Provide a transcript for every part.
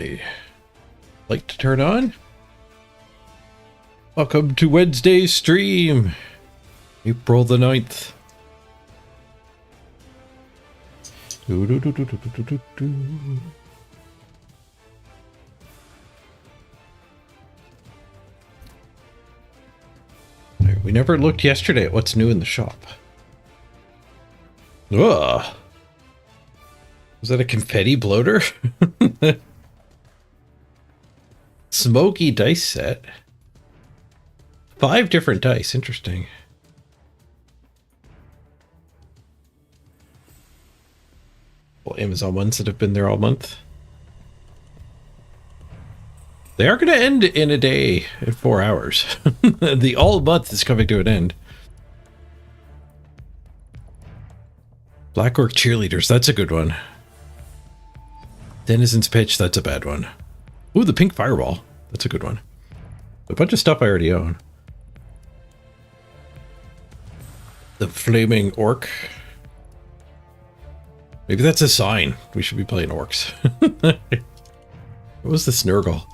everybody. Like to turn on? Welcome to Wednesday's stream, April the 9th. We never looked yesterday at what's new in the shop. Ugh. Was that a confetti bloater? Smoky dice set. 5 different dice. Interesting. Well, Amazon ones that have been there all month. They are going to end in a day, in 4 hours. The all month is coming to an end. Black Orc Cheerleaders, that's a good one. Denizen's Pitch, that's a bad one. Ooh, the Pink Fireball, that's a good one. A bunch of stuff I already own. The Flaming Orc. Maybe that's a sign. We should be playing orcs. What was the Snurgle?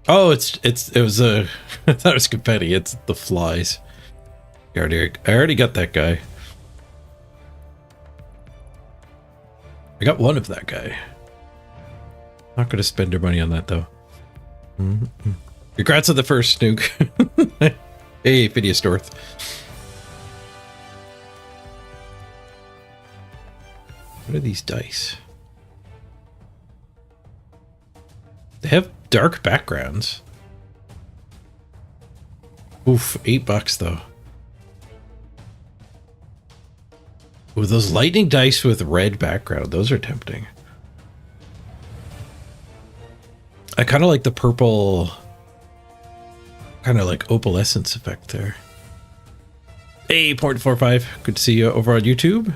Oh, it was a. I thought it was confetti. It's the flies. I already got that guy. I got one of that guy. Not gonna spend your money on that though. Congrats on the first snook. Hey, Phineas Dorth. What are these dice? They have dark backgrounds. Oof, $8 though. Ooh, those lightning dice with red background, those are tempting. I kind of like the purple, kind of like opalescence effect there. Hey, 0.45, good to see you over on YouTube.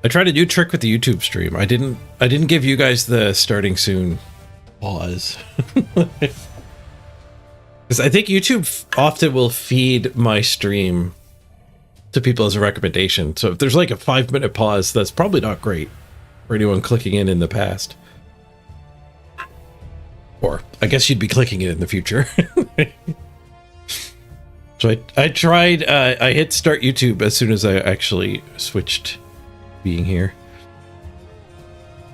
I tried a new trick with the YouTube stream. I didn't give you guys the starting soon pause. Because I think YouTube often will feed my stream to people as a recommendation. So if there's like a 5-minute pause, that's probably not great for anyone clicking in the past. Or I guess you'd be clicking it in the future. So I tried, I hit start YouTube as soon as I actually switched being here.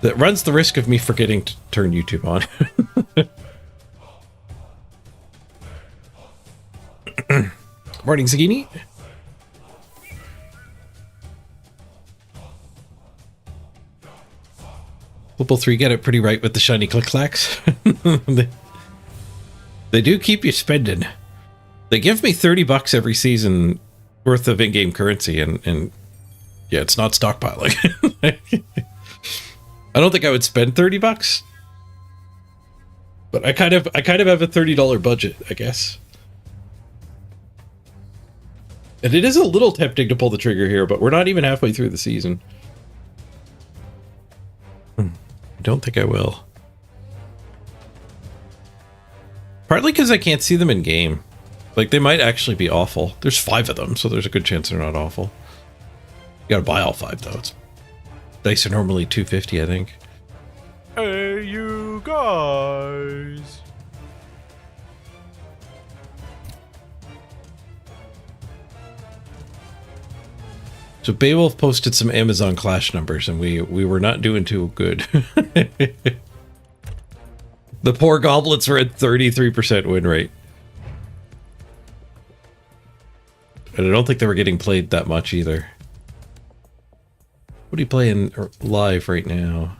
That runs the risk of me forgetting to turn YouTube on. Morning, Zagini. Flipple 3 get it pretty right with the shiny click-clacks. They do keep you spending. They give me $30 every season worth of in-game currency, and yeah, it's not stockpiling. I don't think I would spend $30, but I kind of have a $30 budget, I guess. And it is a little tempting to pull the trigger here, but we're not even halfway through the season. I don't think I will. Partly because I can't see them in game. Like, they might actually be awful. There's 5 of them, so there's a good chance they're not awful. You gotta buy all 5 though. Dice are normally $250, I think. Hey, you guys. So Beowulf posted some Amazon Clash numbers, and we were not doing too good. The poor goblins were at 33% win rate. And I don't think they were getting played that much either. What are you playing live right now?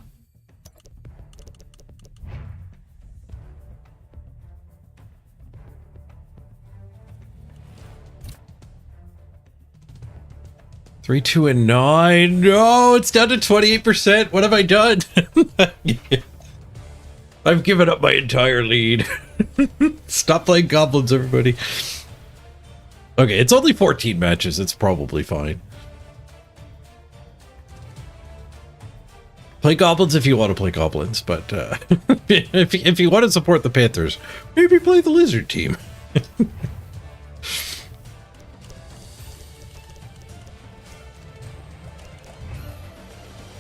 Three, 2, and 9. No, it's down to 28%. What have I done? I've given up my entire lead. Stop playing goblins, everybody. Okay, it's only 14 matches. It's probably fine. Play goblins if you want to play goblins, but if you want to support the Panthers, maybe play the lizard team.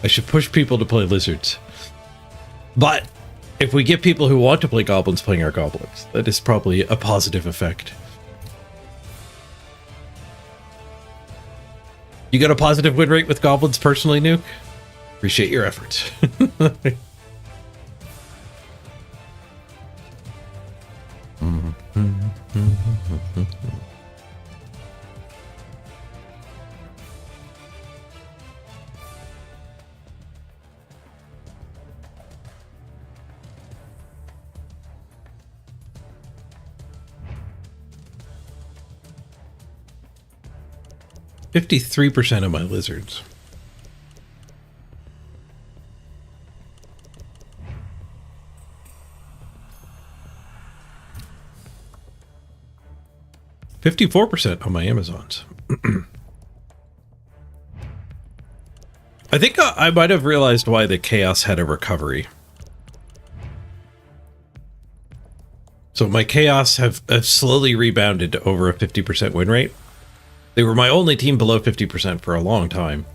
I should push people to play lizards. But if we get people who want to play goblins playing our goblins, that is probably a positive effect. You got a positive win rate with goblins personally, Nuke? Appreciate your efforts. 53% of my lizards. %54% on my Amazons. I think I might have realized why the Chaos had a recovery. So my Chaos have slowly rebounded to over a 50% win rate. They were my only team below 50% for a long time.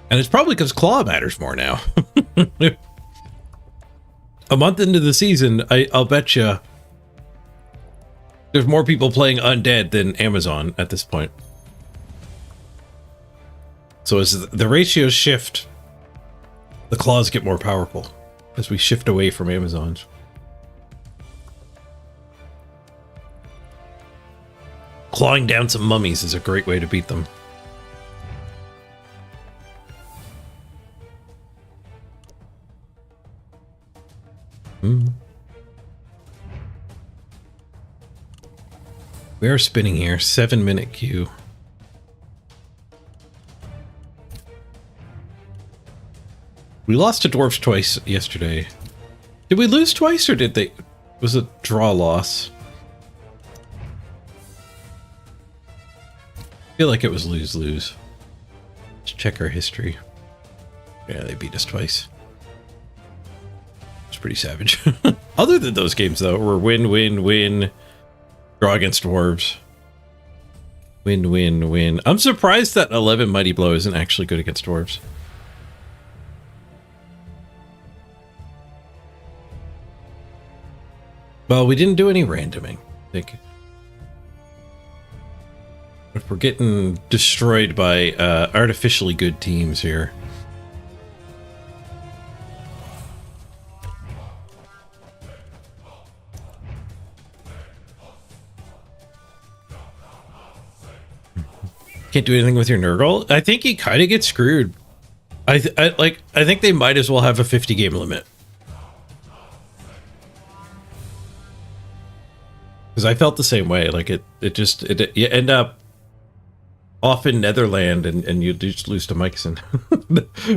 And it's probably because Claw matters more now. A month into the season, I'll bet you there's more people playing Undead than Amazon at this point. So as the ratios shift, the Claws get more powerful as we shift away from Amazons. Clawing down some mummies is a great way to beat them. We are spinning here. 7-minute queue. We lost to dwarves twice yesterday. Did we lose twice or did they? Was it draw loss? I feel like it was lose-lose. Let's check our history. Yeah, they beat us twice. It's pretty savage. Other than those games, though, were win, win, win. Draw against dwarves. Win, win, win. I'm surprised that 11 Mighty Blow isn't actually good against dwarves. Well, we didn't do any randoming, I think. If we're getting destroyed by artificially good teams here. Can't do anything with your Nurgle? I think he kind of gets screwed. I think they might as well have a 50 game limit. Because I felt the same way. Like you end up off in Netherland and you just lose to Mikeson.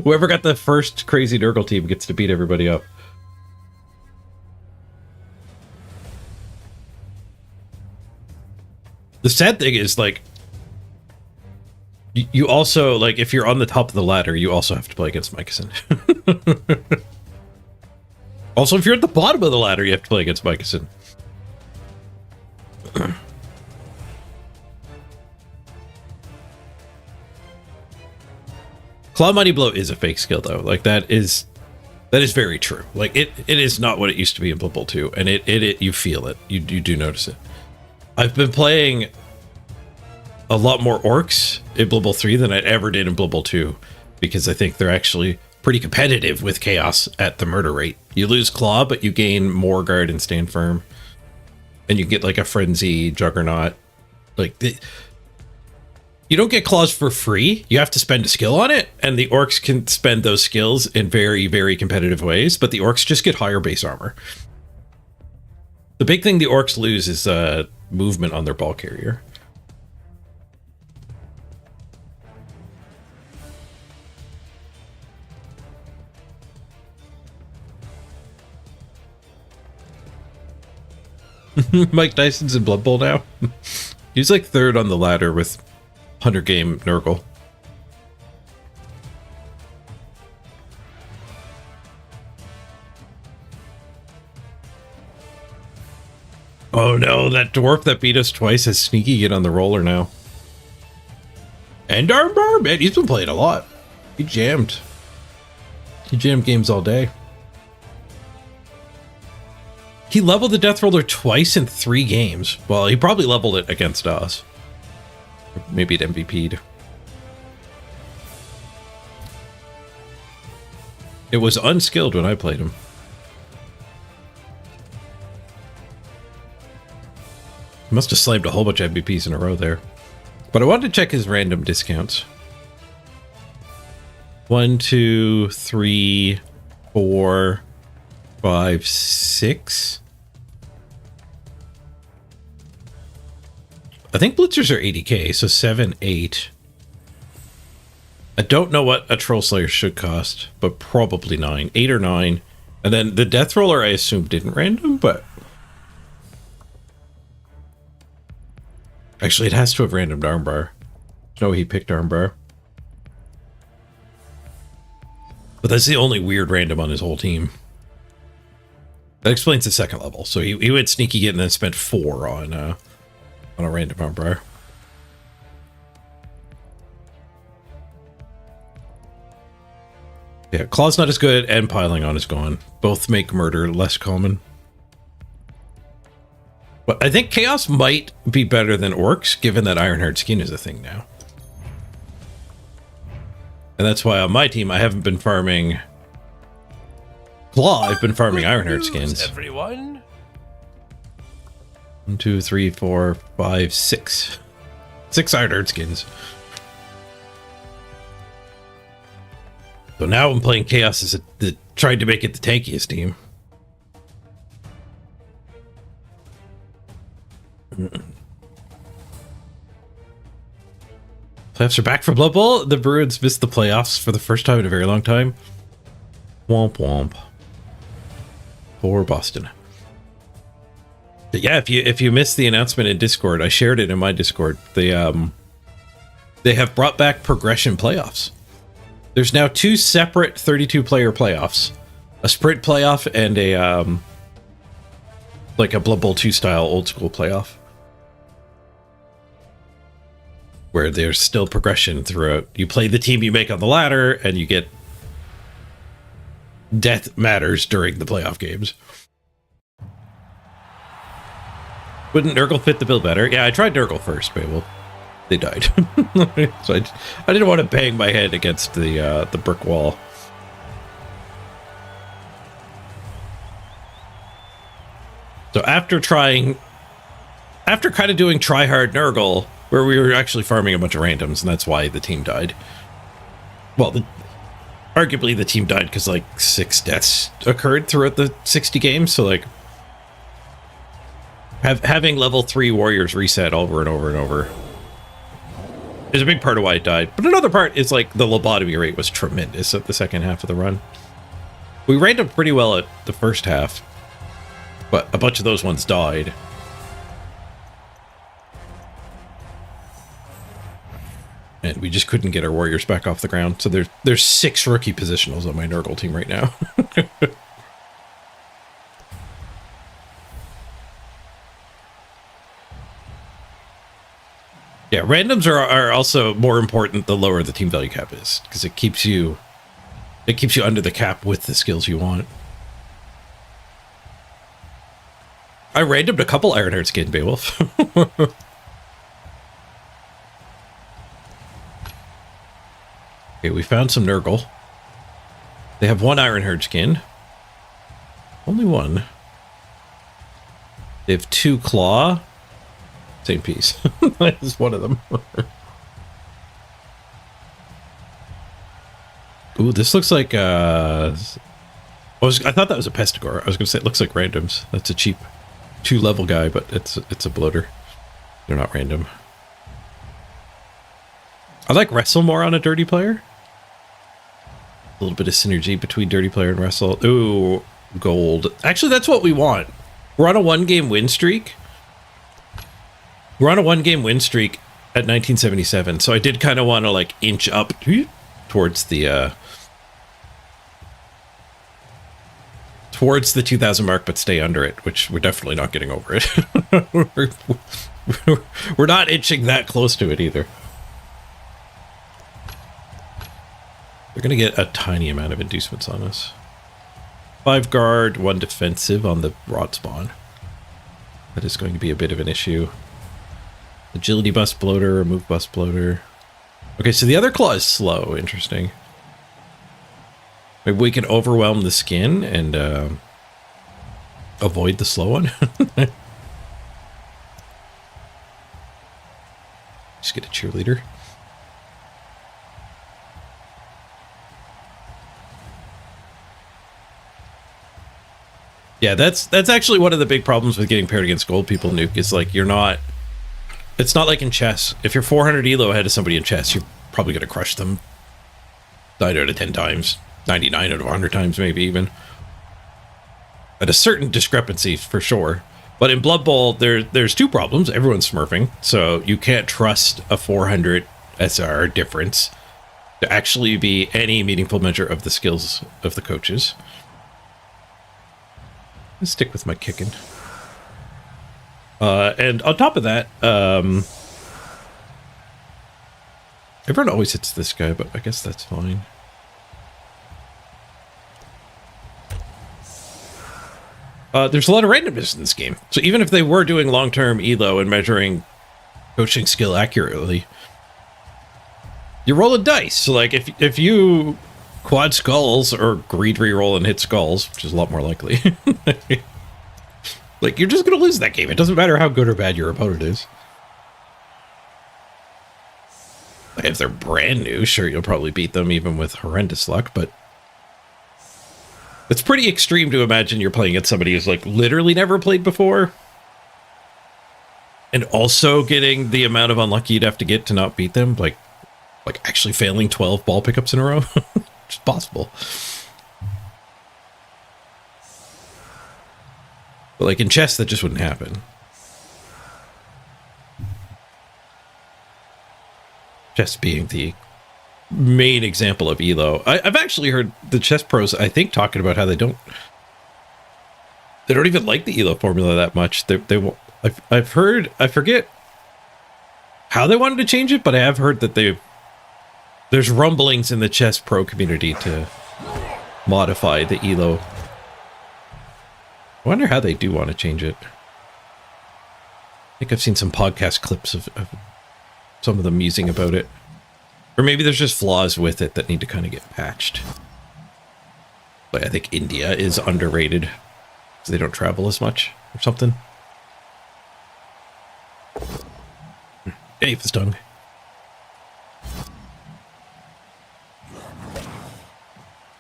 Whoever got the first crazy Nurgle team gets to beat everybody up. The sad thing is, like, you also, like, if you're on the top of the ladder, you also have to play against Mikeson. Also, if you're at the bottom of the ladder, you have to play against Mikeson. Claw Mighty Blow is a fake skill, though. Like, that is very true. Like, it is not what it used to be in Blood Bowl 2, and it you feel it. You do notice it. I've been playing a lot more orcs in Blood Bowl 3 than I ever did in Blood Bowl 2, because I think they're actually pretty competitive with Chaos at the murder rate. You lose Claw, but you gain more guard and stand firm. And you get like a Frenzy, Juggernaut. Like, you don't get Claws for free. You have to spend a skill on it, and the orcs can spend those skills in very, very competitive ways, but the orcs just get higher base armor. The big thing the orcs lose is movement on their ball carrier. Mike Tyson's in Blood Bowl now. He's like third on the ladder with 100 game Nurgle. Oh no, that dwarf that beat us twice has sneaky get on the roller now. And our barman, he's been playing a lot. He jammed. He jammed games all day. He leveled the Death Roller twice in 3 games. Well, he probably leveled it against us. Maybe it MVP'd. It was unskilled when I played him. Must have slammed a whole bunch of MVPs in a row there. But I wanted to check his random discounts. 1, 2, 3, 4, 5, 6. I think blitzers are 80k, so 7, 8. I don't know what a Troll Slayer should cost, but probably 9. 8 or 9. And then the Death Roller, I assume, didn't random, but... Actually, it has to have randomed Armbar. No, he picked Armbar. But that's the only weird random on his whole team. That explains the second level. So he went sneaky get and then spent 4 on a random Armbar. Yeah, Claw's not as good, and Piling On is gone. Both make murder less common. But I think Chaos might be better than Orcs, given that Ironheart Skin is a thing now. And that's why on my team, I haven't been farming Claw, I've been farming Ironheart Skins. Everyone. 1, 2, 3, 4, 5, 6. 6 Ironheart Skins. So now I'm playing Chaos as trying to make it the tankiest team. Playoffs are back for Blood Bowl. The Bruins missed the playoffs for the first time in a very long time. Womp womp. Poor Boston. But yeah, if you missed the announcement in Discord, I shared it in my Discord. They have brought back progression playoffs. There's now 2 separate 32-player playoffs. A sprint playoff and a like a Blood Bowl 2 style old school playoff. Where there's still progression throughout. You play the team you make on the ladder, and you get death matters during the playoff games. Wouldn't Nurgle fit the bill better? Yeah, I tried Nurgle first, but well, they died. So I didn't want to bang my head against the brick wall. So after kind of doing try hard Nurgle, where we were actually farming a bunch of randoms, and that's why the team died. Well, arguably the team died because like 6 deaths occurred throughout the 60 games, so like having level 3 warriors reset over and over and over is a big part of why it died. But another part is like the lobotomy rate was tremendous at the second half of the run. We randomed pretty well at the first half, but a bunch of those ones died. And we just couldn't get our warriors back off the ground. So there's 6 rookie positionals on my Nurgle team right now. Yeah, randoms are also more important the lower the team value cap is, because it keeps you under the cap with the skills you want. I randomed a couple Ironheart Skin, Beowulf. Okay, we found some Nurgle. They have 1 Ironheart Skin. Only 1. They have 2 Claw. Same piece. That is one of them. Ooh, this looks like I thought that was a Pestigore. I was gonna say it looks like randoms. That's a cheap 2-level guy, but it's a bloater. They're not random. I like Wrestle more on a Dirty player. A little bit of synergy between Dirty player and Wrestle. Ooh, gold. Actually, that's what we want. We're on a 1-game win streak. We're on a 1-game win streak at 1977, so I did kind of want to like inch up towards the 2000 mark, but stay under it, which we're definitely not getting over it. We're not inching that close to it either. They're going to get a tiny amount of inducements on us. 5 guard, 1 defensive on the rot spawn. That is going to be a bit of an issue. Agility bust bloater, remove bust bloater. Okay, so the other claw is slow. Interesting. Maybe we can overwhelm the skin and avoid the slow one. Just get a cheerleader. Yeah, that's actually one of the big problems with getting paired against gold people, Nuke, is like you're not... It's not like in chess. If you're 400 elo ahead of somebody in chess, you're probably going to crush them 9 out of 10 times. 99 out of 100 times, maybe even. At a certain discrepancy, for sure. But in Blood Bowl, there's 2 problems. Everyone's smurfing, so you can't trust a 400 SR difference to actually be any meaningful measure of the skills of the coaches. Let's stick with my kicking. And on top of that, everyone always hits this guy, but I guess that's fine. There's a lot of randomness in this game. So even if they were doing long-term elo and measuring coaching skill accurately, you're rolling dice. So like if you quad skulls or greed reroll and hit skulls, which is a lot more likely, like you're just going to lose that game. It doesn't matter how good or bad your opponent is. Like if they're brand new, sure, you'll probably beat them even with horrendous luck, but it's pretty extreme to imagine you're playing against somebody who's like literally never played before and also getting the amount of unlucky you'd have to get to not beat them, like actually failing 12 ball pickups in a row. Which is possible. But like in chess, that just wouldn't happen. Chess being the main example of elo. I've actually heard the chess pros, I think, talking about how they don't even like the elo formula that much. I've heard, I forget how they wanted to change it, but I have heard that there's rumblings in the chess pro community to modify the elo. I wonder how they do want to change it. I think I've seen some podcast clips of some of them musing about it. Or maybe there's just flaws with it that need to kind of get patched. But I think India is underrated because they don't travel as much or something. Hey, the stung.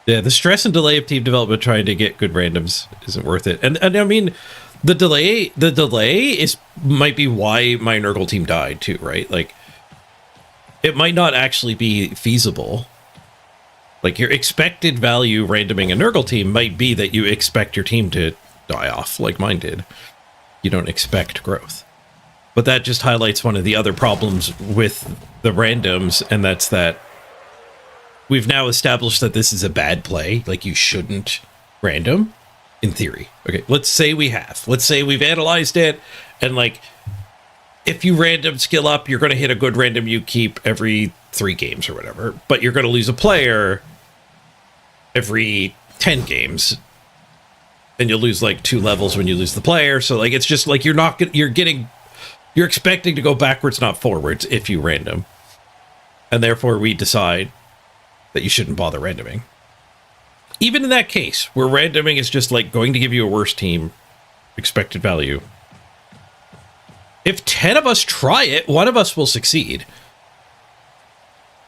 Yeah, the stress and delay of team development trying to get good randoms isn't worth it. And I mean, the delay might be why my Nurgle team died too, right? Like, it might not actually be feasible. Like, your expected value randoming a Nurgle team might be that you expect your team to die off, like mine did. You don't expect growth. But that just highlights one of the other problems with the randoms, and that's that we've now established that this is a bad play. Like, you shouldn't random, in theory. Okay, let's say we have. Let's say we've analyzed it, and like, if you random skill up, you're going to hit a good random you keep every 3 games or whatever, but you're going to lose a player every 10 games, and you'll lose like 2 levels when you lose the player. So like, it's just like you're expecting to go backwards, not forwards, if you random, and therefore we decide that you shouldn't bother randoming. Even in that case, where randoming is just like going to give you a worse team expected value, if 10 of us try it, 1 of us will succeed.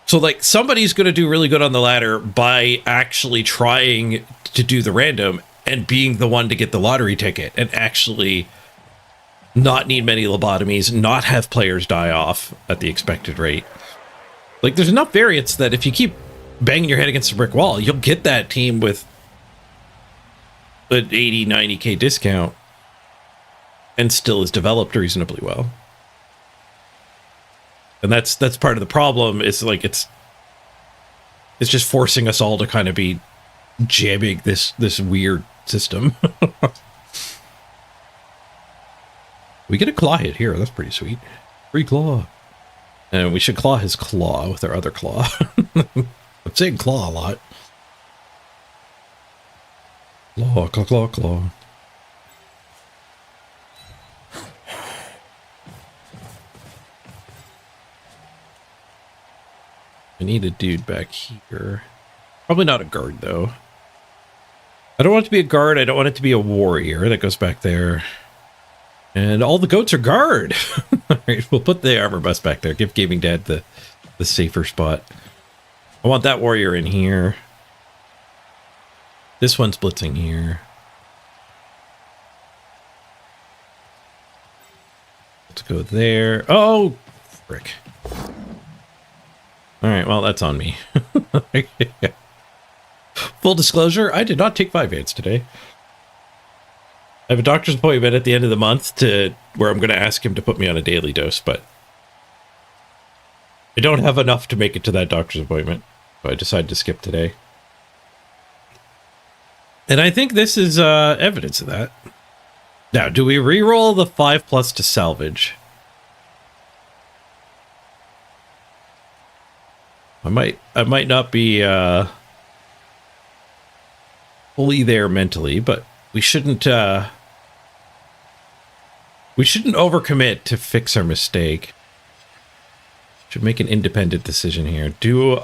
So like, somebody's going to do really good on the ladder by actually trying to do the random and being the one to get the lottery ticket and actually not need many lobotomies, not have players die off at the expected rate. Like, there's enough variance that if you keep banging your head against a brick wall, you'll get that team with an 80, 90k discount and still is developed reasonably well. And that's part of the problem. Is like, it's just forcing us all to kind of be jamming this weird system. We get a claw hit here. That's pretty sweet. Free claw. And we should claw his claw with our other claw. I'm saying claw a lot. Claw, claw, claw, claw. I need a dude back here. Probably not a guard, though. I don't want it to be a guard. I don't want it to be a warrior. That goes back there. And all the goats are guard. All right, we'll put the armor bus back there. Give Gaming Dad the safer spot. I want that warrior in here. This one's blitzing here. Let's go there. Oh, frick. All right, well, that's on me. Full disclosure, I did not take 5 hits today. I have a doctor's appointment at the end of the month where I'm going to ask him to put me on a daily dose, but I don't have enough to make it to that doctor's appointment, so I decided to skip today. And I think this is evidence of that. Now, do we reroll the 5+ to salvage? I might not be fully there mentally, but we shouldn't overcommit to fix our mistake. Should make an independent decision here. Do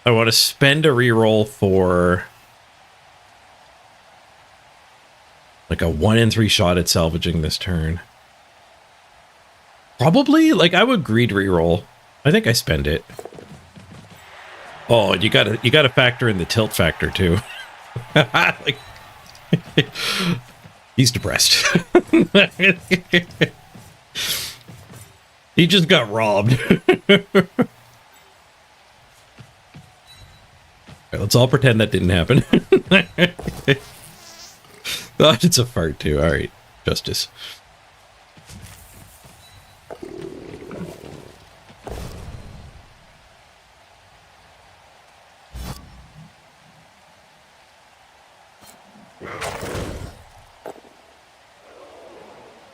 I want to spend a reroll for like a 1 in 3 shot at salvaging this turn? Probably. Like, I would greed reroll. I think I spend it. Oh, you gotta factor in the tilt factor too. Like, he's depressed. He just got robbed. Right, let's all pretend that didn't happen. Oh, it's a fart too. All right, justice.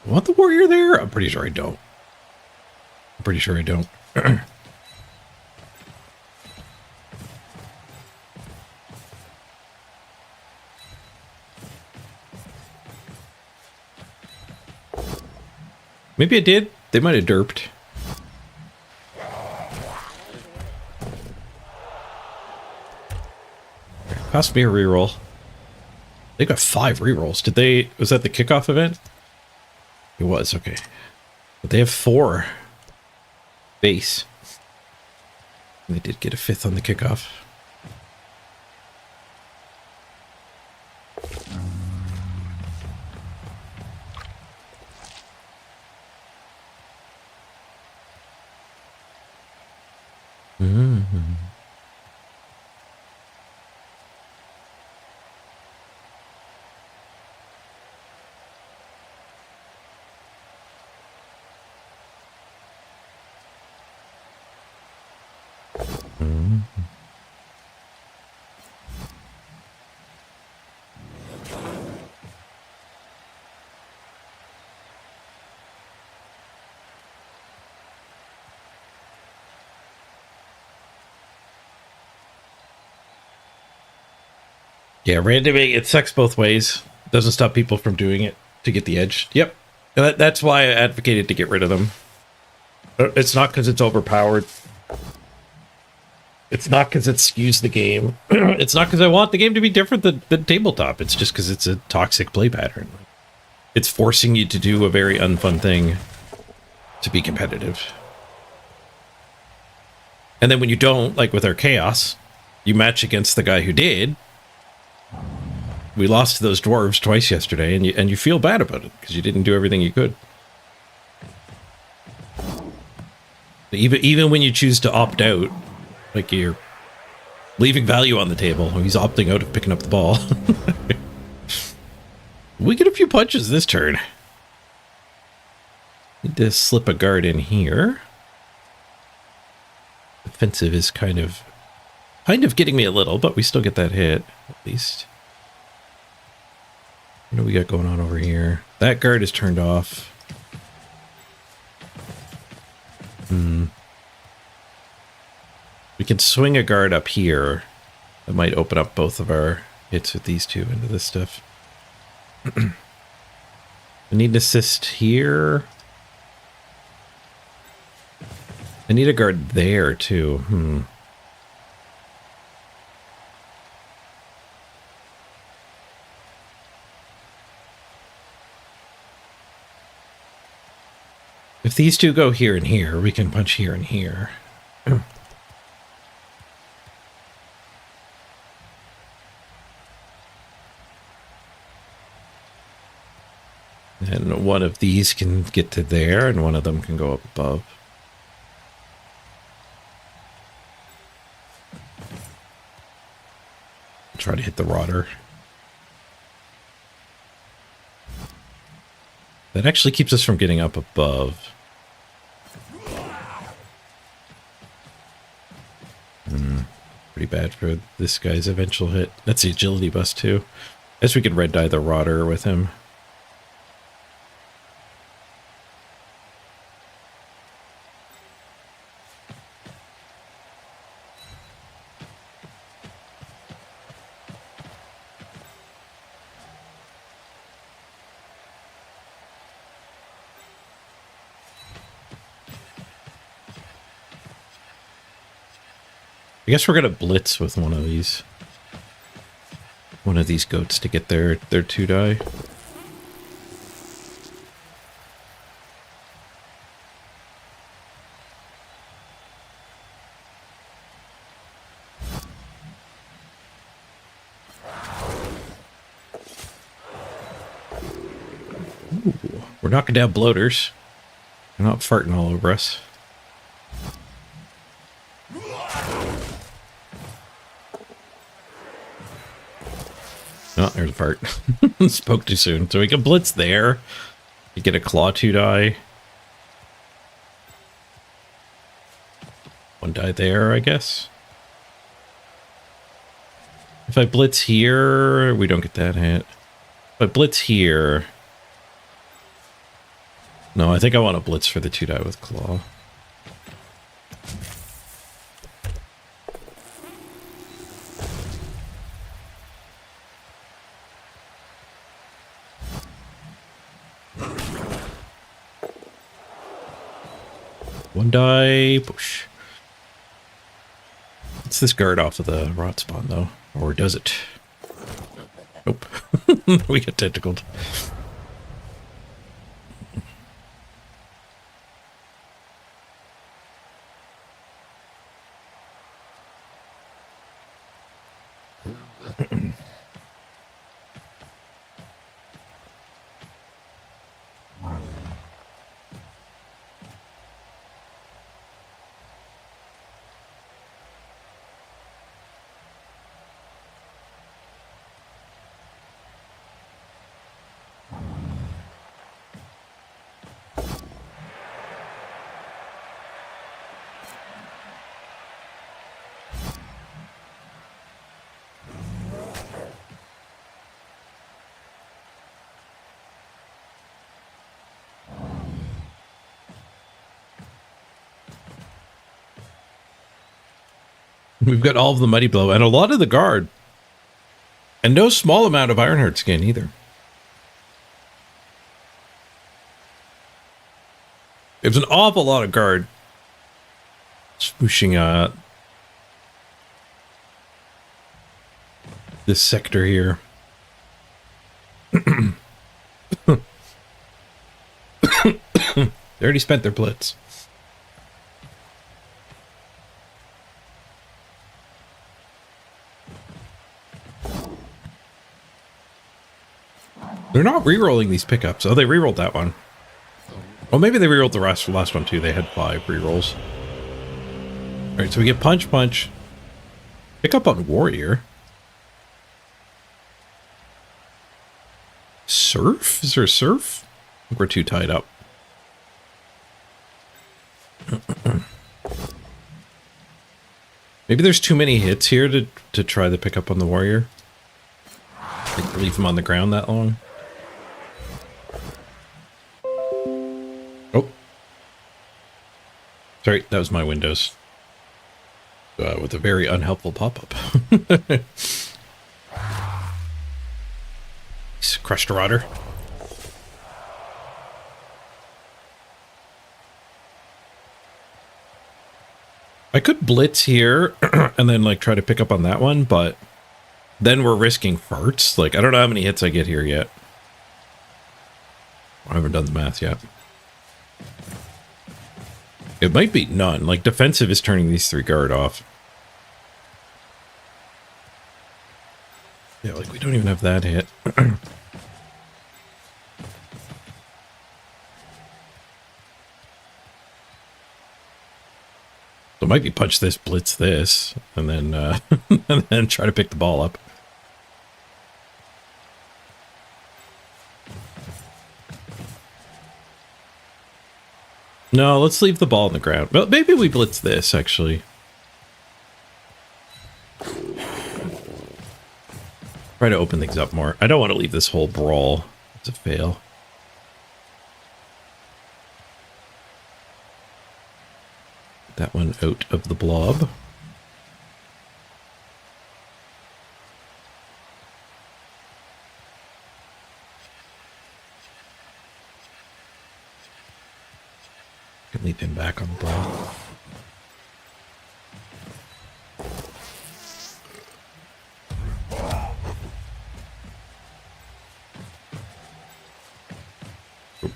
Want the warrior there? I'm pretty sure I don't. I'm pretty sure I don't. Maybe I did. They might have derped. Cost me a reroll. They got 5 rerolls. Did they? Was that the kickoff event? It was, okay. But they have 4 base. And they did get a 5th on the kickoff. Yeah, randoming, it sucks both ways. Doesn't stop people from doing it to get the edge. Yep. That's why I advocated to get rid of them. It's not because it's overpowered. It's not because it skews the game. It's not because I want the game to be different than tabletop. It's just because it's a toxic play pattern. It's forcing you to do a very unfun thing to be competitive. And then when you don't, like with our chaos, you match against the guy who did. We lost to those dwarves twice yesterday, and you feel bad about it because you didn't do everything you could. Even when you choose to opt out, like you're leaving value on the table. He's opting out of picking up the ball. We get a few punches this turn. Need to slip a guard in here. Defensive is kind of getting me a little, but we still get that hit at least. What do we got going on over here? That guard is turned off. We can swing a guard up here. That might open up both of our hits with these two into this stuff. I need an assist here. I need a guard there, too. If these two go here and here, we can punch here and here. And one of these can get to there, and one of them can go up above. Try to hit the rotter. That actually keeps us from getting up above. Pretty bad for this guy's eventual hit. That's the agility bust too. I guess we could red dye the rotter with him. I guess we're gonna blitz with one of these goats to get their 2 die. Ooh, we're knocking down bloaters. They're not farting all over us. Oh, there's a fart. Spoke too soon. So we can blitz there. You get a claw 2 die. 1 die there, I guess. If I blitz here, we don't get that hit. If I blitz here... No, I think I want to blitz for the 2 die with claw. One die, push. It's this guard off of the rot spawn, though. Or does it? Nope. We get tentacled. We've got all of the Mighty Blow and a lot of the guard. And no small amount of Ironheart skin either. There's an awful lot of guard. Swooshing this sector here. They already spent their blitz. They're not re-rolling these pickups. Oh, they re-rolled that one. Well, maybe they re-rolled the last one too. They had 5 re-rolls. Alright, so we get punch, punch. Pick up on warrior. Surf? Is there a surf? I think we're too tied up. Maybe there's too many hits here to try the pickup on the warrior. Like leave him on the ground that long. Oh. Sorry, that was my windows. With a very unhelpful pop-up. Crushed rotter. I could blitz here and then like try to pick up on that one, but then we're risking farts. Like, I don't know how many hits I get here yet. I haven't done the math yet. It might be none. Like, defensive is turning these 3 guard off. Yeah, like, we don't even have that hit. So it might be punch this, blitz this, and then and then try to pick the ball up. No, let's leave the ball on the ground. Well, maybe we blitz this, actually. Try to open things up more. I don't want to leave this whole brawl. It's a fail. That one out of the blob. Can leave him back on the blob.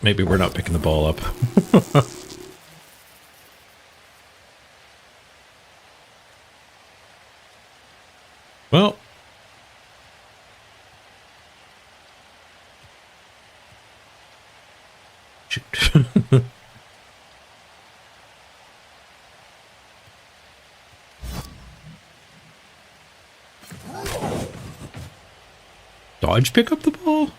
Maybe we're not picking the ball up. Well, shoot. Dodge pick up the ball?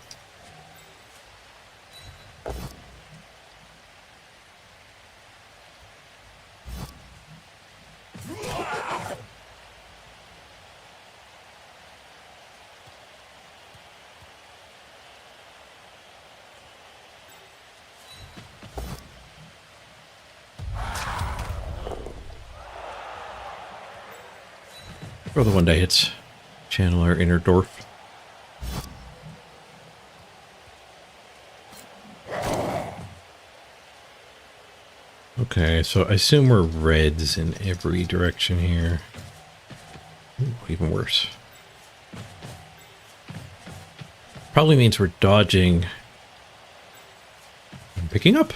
Throw the one day hits. Channeler, inner dwarf. Okay, so I assume we're reds in every direction here. Ooh, even worse. Probably means we're dodging and picking up.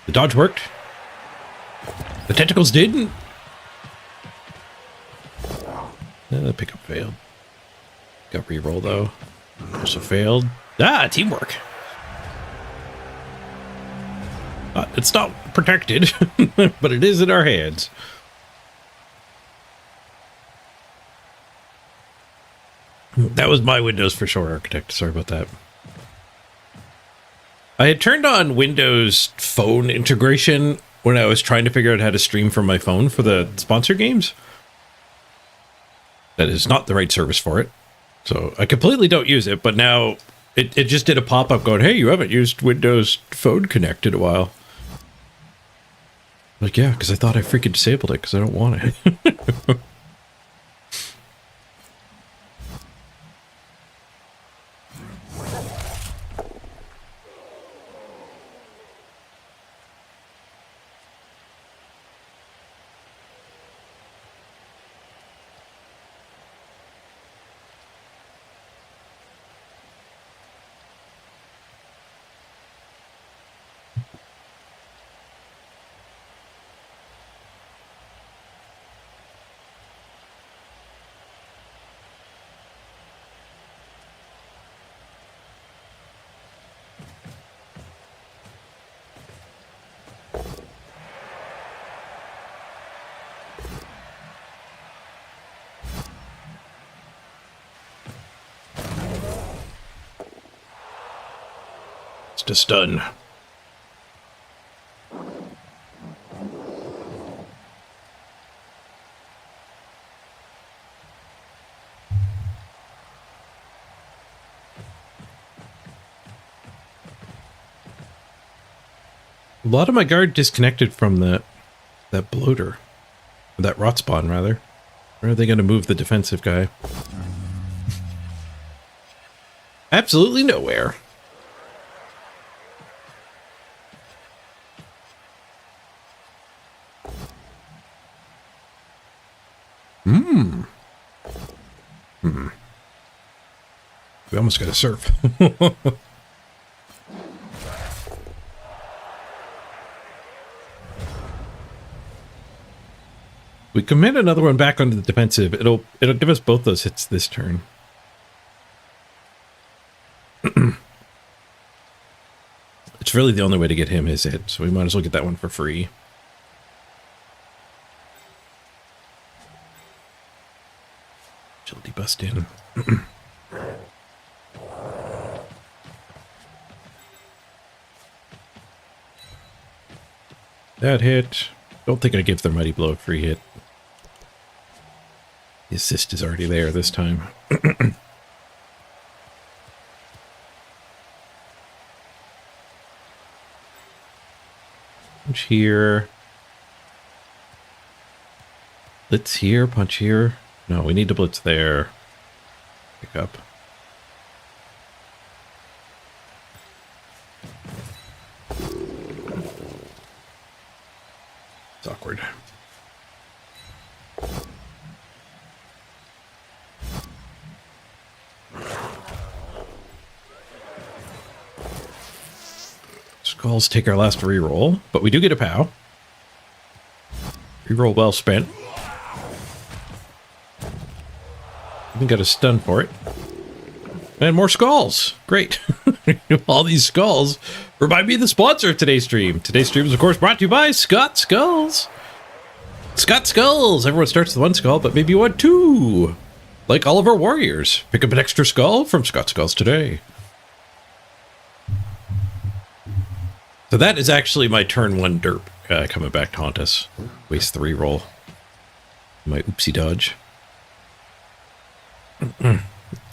The dodge worked. The tentacles didn't. The pickup failed. Got reroll though. Also failed. Ah, teamwork. It's not protected, but it is in our hands. That was my Windows for sure, Architect. Sorry about that. I had turned on Windows phone integration when I was trying to figure out how to stream from my phone for the sponsor games. That is not the right service for it. So I completely don't use it, but now it just did a pop-up going, hey, you haven't used Windows Phone Connect in a while. Like, yeah, because I thought I freaking disabled it because I don't want it. To stun. A lot of my guard disconnected from that bloater. Or that rot spawn, rather. Where are they going to move the defensive guy? Absolutely nowhere. We almost got to surf. We commit another one back onto the defensive. It'll give us both those hits this turn. It's really the only way to get him his hit, so we might as well get that one for free. Agility bust in. That hit. Don't think I give the Mighty Blow a free hit. The assist is already there this time. Punch here. Blitz here, punch here. No, we need to blitz there. Pick up. It's awkward. Skulls take our last reroll, but we do get a POW. Reroll well spent. Even got a stun for it. And more skulls. Great. All these skulls remind me of the sponsor of today's stream. Today's stream is, of course, brought to you by Scott Skulls. Scott Skulls. Everyone starts with one skull, but maybe you want two. Like all of our warriors. Pick up an extra skull from Scott Skulls today. So that is actually my turn one derp coming back to haunt us. Waste the reroll. My oopsie dodge.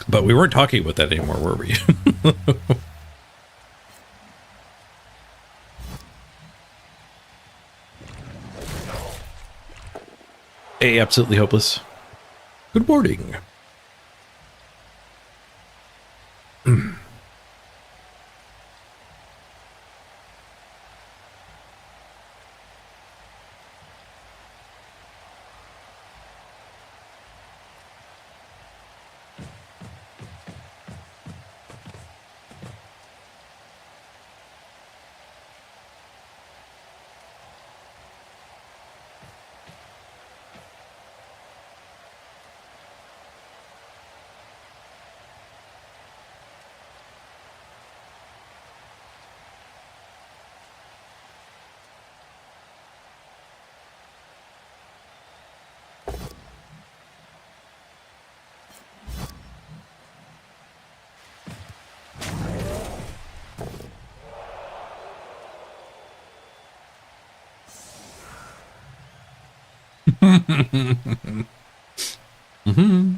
But we weren't talking about that anymore, were we? Hey, absolutely hopeless. Good morning. Mm-hmm.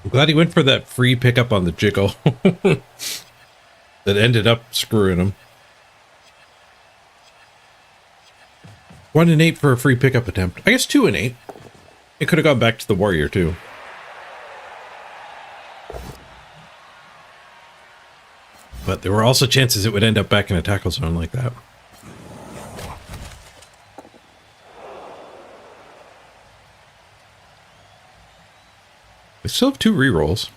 I'm glad he went for that free pickup on the jiggle. That ended up screwing him. 1 and 8 for a free pickup attempt. I guess 2 and 8. It could have gone back to the warrior too. But there were also chances it would end up back in a tackle zone like that. I still have 2 rerolls.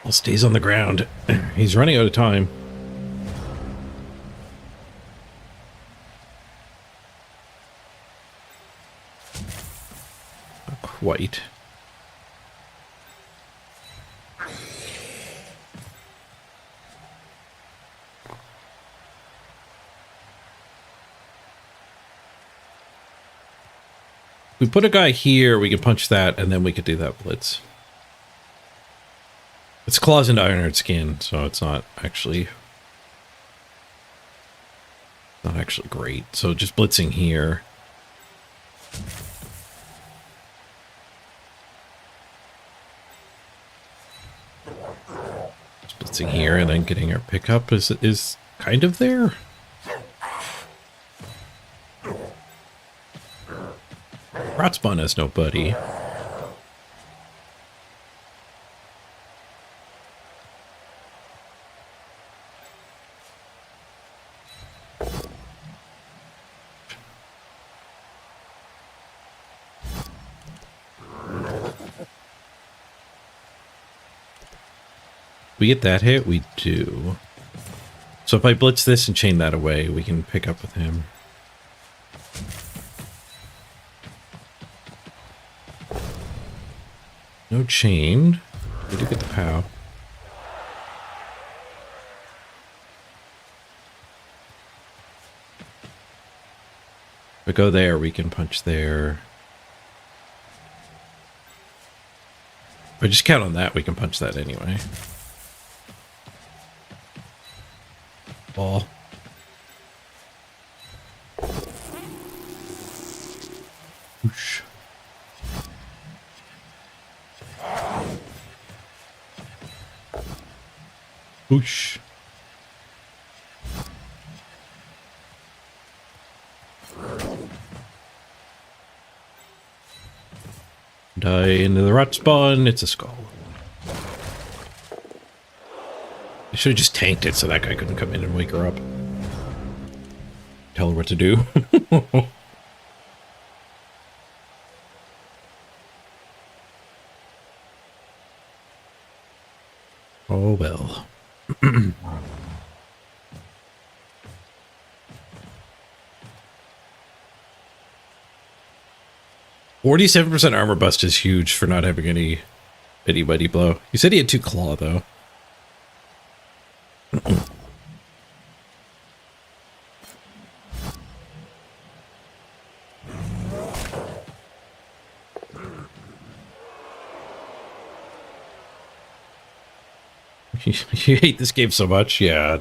Well, stays on the ground. He's running out of time. white. We put a guy here, we can punch that, and then we could do that blitz. It's claws into iron skin, so it's not actually great. So just blitzing here. Just blitzing here and then getting our pickup is kind of there. Rotspawn has no buddy. We get that hit? We do. So if I blitz this and chain that away, we can pick up with him. No chain. We do get the POW. If we go there, we can punch there. If I just count on that, we can punch that anyway. Ball. Whoosh. Whoosh. Die into the rot spawn. It's a skull. I should have just tanked it so that guy couldn't come in and wake her up. Tell her what to do. Oh well. 47% armor bust is huge for not having any mighty blow. He said he had 2 claw though. You hate this game so much, yeah.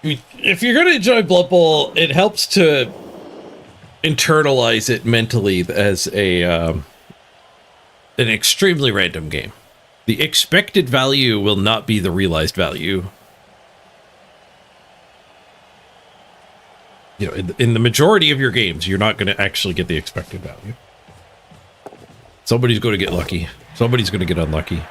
If you're gonna enjoy Blood Bowl, it helps to internalize it mentally as an extremely random game. The expected value will not be the realized value. You know, in the majority of your games, you're not going to actually get the expected value. Somebody's going to get lucky. Somebody's going to get unlucky.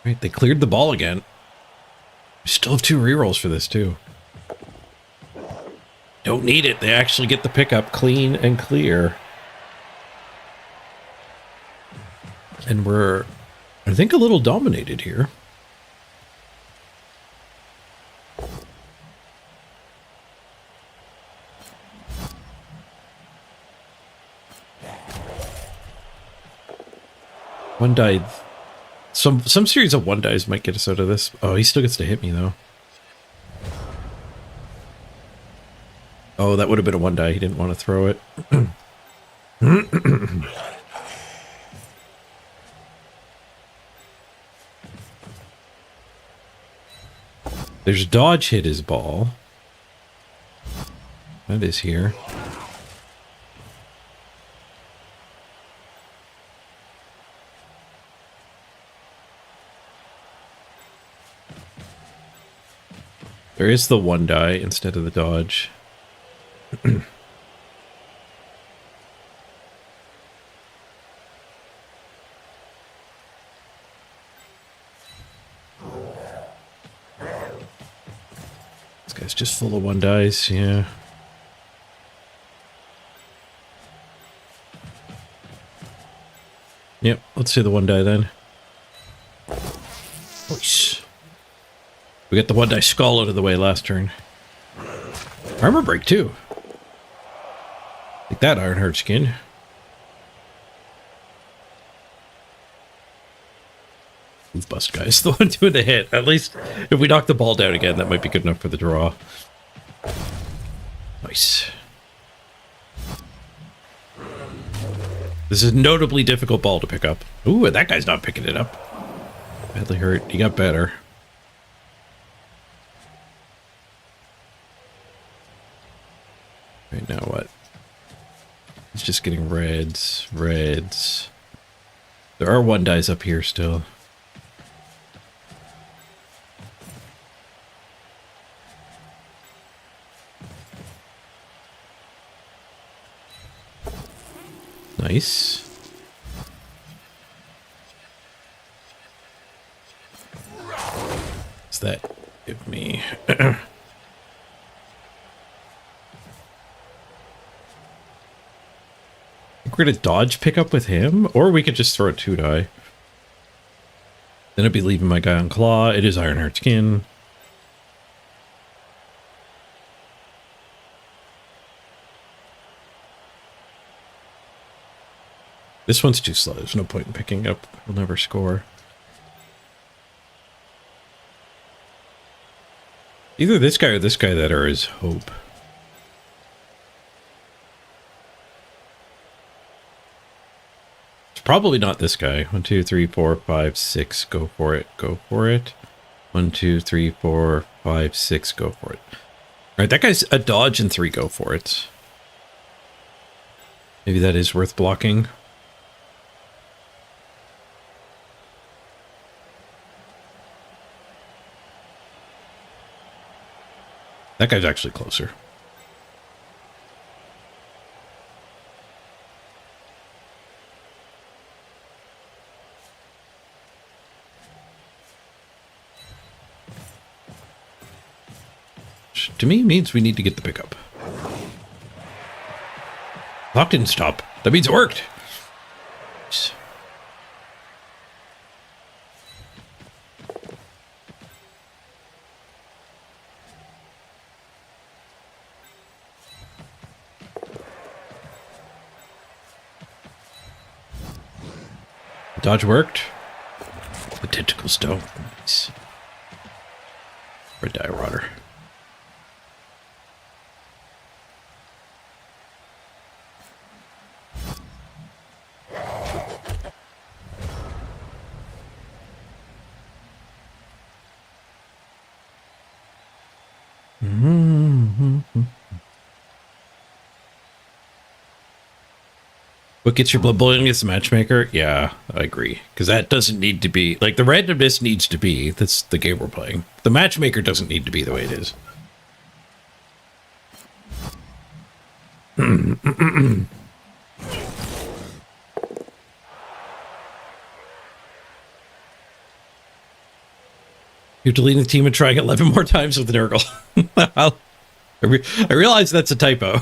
Right, they cleared the ball again. We still have 2 rerolls for this too. Don't need it. They actually get the pickup clean and clear. And we're, I think, a little dominated here. One died. Some series of 1 dies might get us out of this. Oh, he still gets to hit me though. Oh, that would have been a 1 die. He didn't want to throw it. There's dodge hit his ball. That is here. There is the 1 die instead of the dodge. This guy's just full of 1 dice, yeah. Yep, let's say the 1 die then. We got the one die skull out of the way last turn. Armor break too. Like that Ironheart skin. Move bust, guys. The one doing the hit. At least if we knock the ball down again, that might be good enough for the draw. Nice. This is a notably difficult ball to pick up. Ooh, and that guy's not picking it up. Badly hurt. He got better. Right now what? He's just getting reds. Reds. There are one dies up here still. Nice. What's that give me? We're gonna dodge pick up with him, or we could just throw a 2-die. Then I'd be leaving my guy on claw. It is Ironheart skin. This one's too slow. There's no point in picking up. We'll never score. Either this guy or this guy that are his hope. It's probably not this guy. 1, 2, 3, 4, 5, 6. Go for it. Go for it. 1, 2, 3, 4, 5, 6. Go for it. All right, that guy's a dodge and 3 go for it. Maybe that is worth blocking. That guy's actually closer. Which to me means we need to get the pickup. Clock didn't stop. That means it worked. Nice. Dodge worked. The tentacles don't. Nice. Red die rotter. What gets your blood boiling is the matchmaker? Yeah, I agree. Because that doesn't need to be... Like, the randomness needs to be... That's the game we're playing. The matchmaker doesn't need to be the way it is. You're deleting the team and trying 11 more times with Nurgle. I realize that's a typo.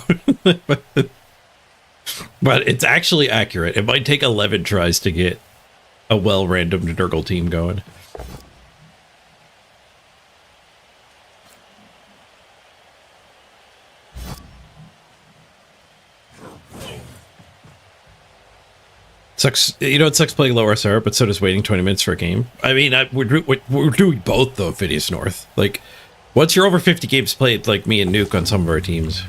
But it's actually accurate. It might take 11 tries to get a well-randomed Nurgle team going. Sucks, you know, it sucks playing low SR, but so does waiting 20 minutes for a game. I mean, we're doing both, though, Phineas North. Like, once you're over 50 games played, like me and Nuke on some of our teams,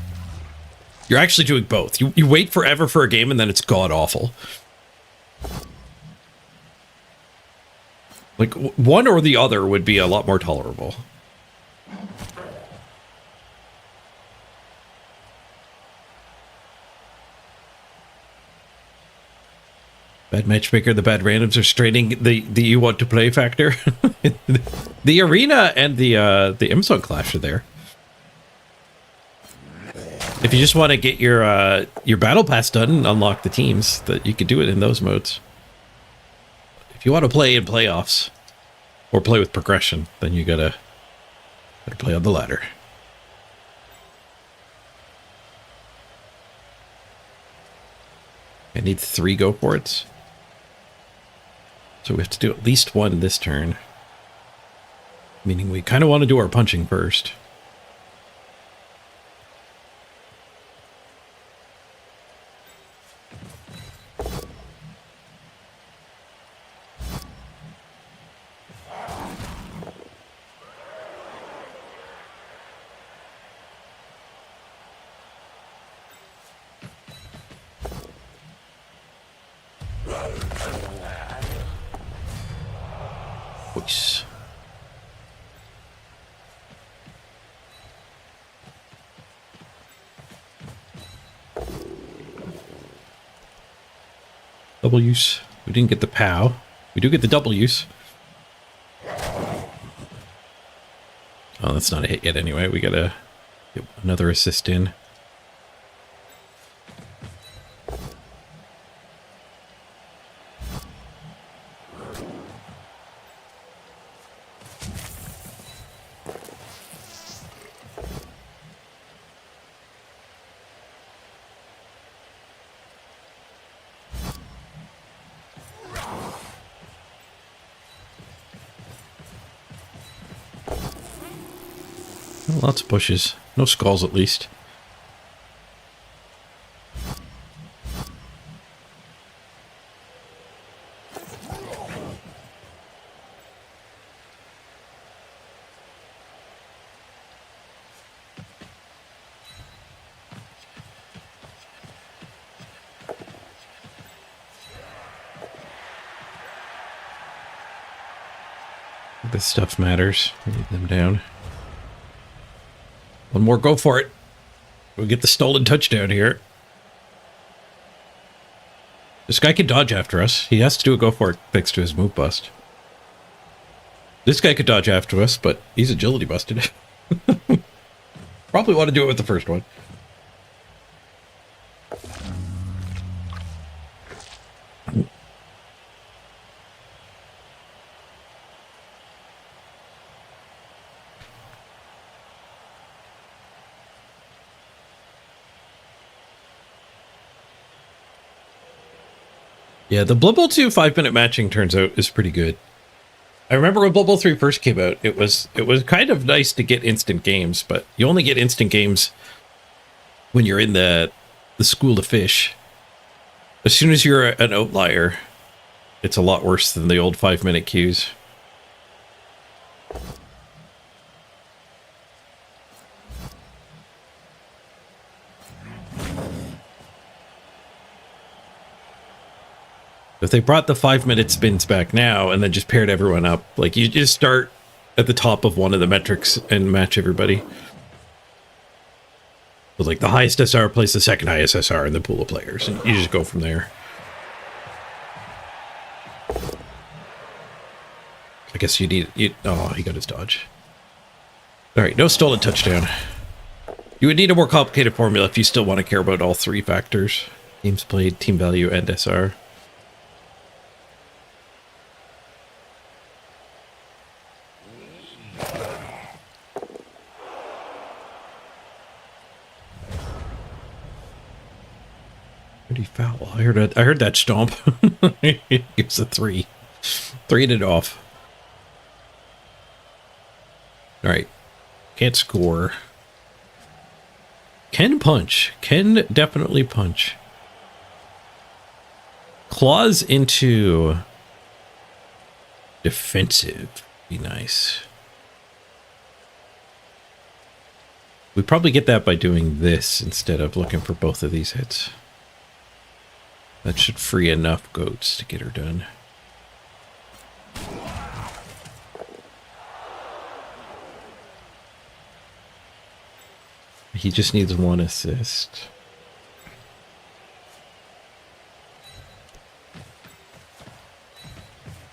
you're actually doing both. You wait forever for a game, and then it's god-awful. Like, one or the other would be a lot more tolerable. Bad matchmaker, the bad randoms are straining the you want to play factor. The arena and the Amazon Clash are there. If you just want to get your battle pass done and unlock the teams, that you could do it in those modes. If you want to play in playoffs or play with progression, then you gotta play on the ladder. I need 3 go for it. So we have to do at least one this turn. Meaning we kind of want to do our punching first. Voice. Double use. We didn't get the POW. We do get the double use. Oh, that's not a hit yet anyway. We gotta get another assist in. Lots of pushes. No skulls, at least. This stuff matters. We need them down. One more, go for it. We'll get the stolen touchdown here. This guy can dodge after us. He has to do a go for it thanks to his move bust. This guy could dodge after us, but he's agility busted. Probably want to do it with the first one. Yeah, the Blood Bowl 2 5-minute matching turns out is pretty good. I remember when Blood Bowl 3 first came out, it was kind of nice to get instant games, but you only get instant games when you're in the school to fish. As soon as you're an outlier, it's a lot worse than the old 5-minute queues. If they brought the 5-minute spins back now and then just paired everyone up, like you just start at the top of one of the metrics and match everybody. So like the highest SR plays the second highest SR in the pool of players, and you just go from there. I guess you need... oh, he got his dodge. Alright, no stolen touchdown. You would need a more complicated formula if you still want to care about all three factors. Games played, team value, and SR. Pretty foul. I heard that stomp. It gives a 3. 3'd it off. Alright. Can't score. Can punch. Can definitely punch. Claws into defensive. Be nice. We probably get that by doing this instead of looking for both of these hits. That should free enough goats to get her done. He just needs one assist.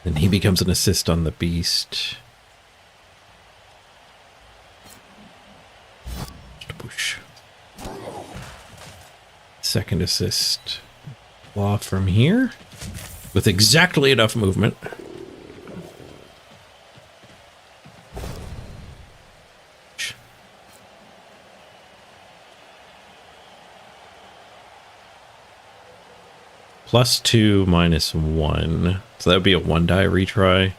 Then he becomes an assist on the beast. Just a push. Second assist. Claw from here. With exactly enough movement. +2, -1. So that would be a 1 die retry.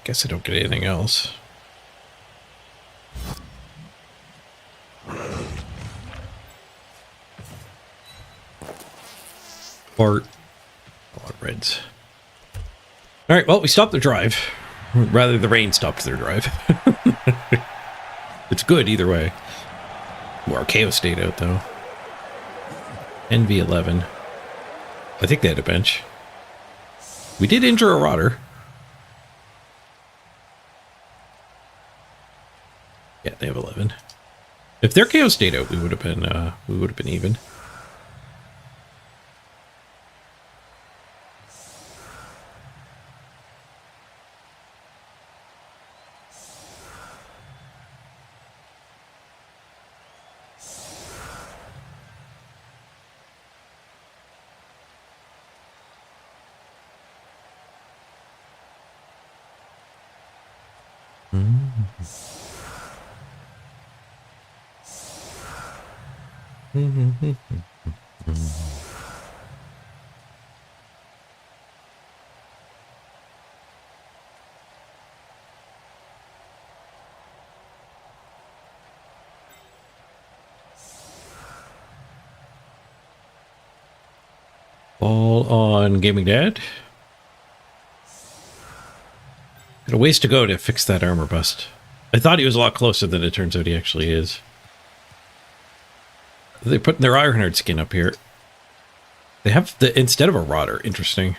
Guess I don't get anything else. Or reds. All right, well, we stopped the drive. Rather, the rain stopped their drive. It's good either way. Well, Archaeo stayed out, though. NV11. I think they had a bench. We did injure a rotter. Yeah, they have 11. If their KO stayed out, we would have been even. All on Gaming Dad. Got a ways to go to fix that armor bust. I thought he was a lot closer than it turns out he actually is. They're putting their Ironheart skin up here. They have the instead of a rotter. Interesting.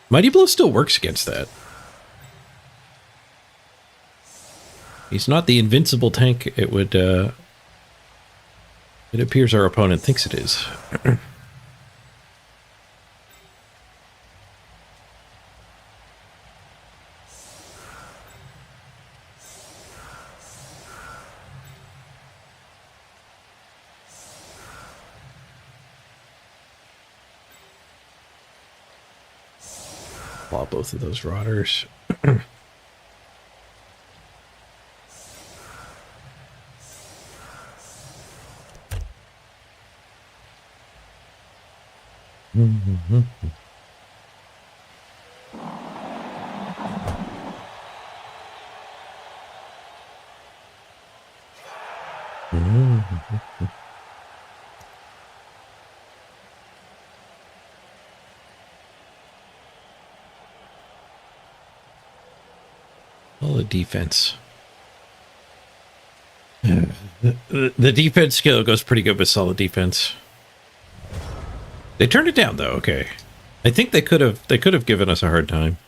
Mighty Blow still works against that. He's not the invincible tank it would. It appears our opponent thinks it is. Both of those rotters. Solid defense. The defense skill goes pretty good with solid defense. They turned it down though. Okay, I think they could have given us a hard time.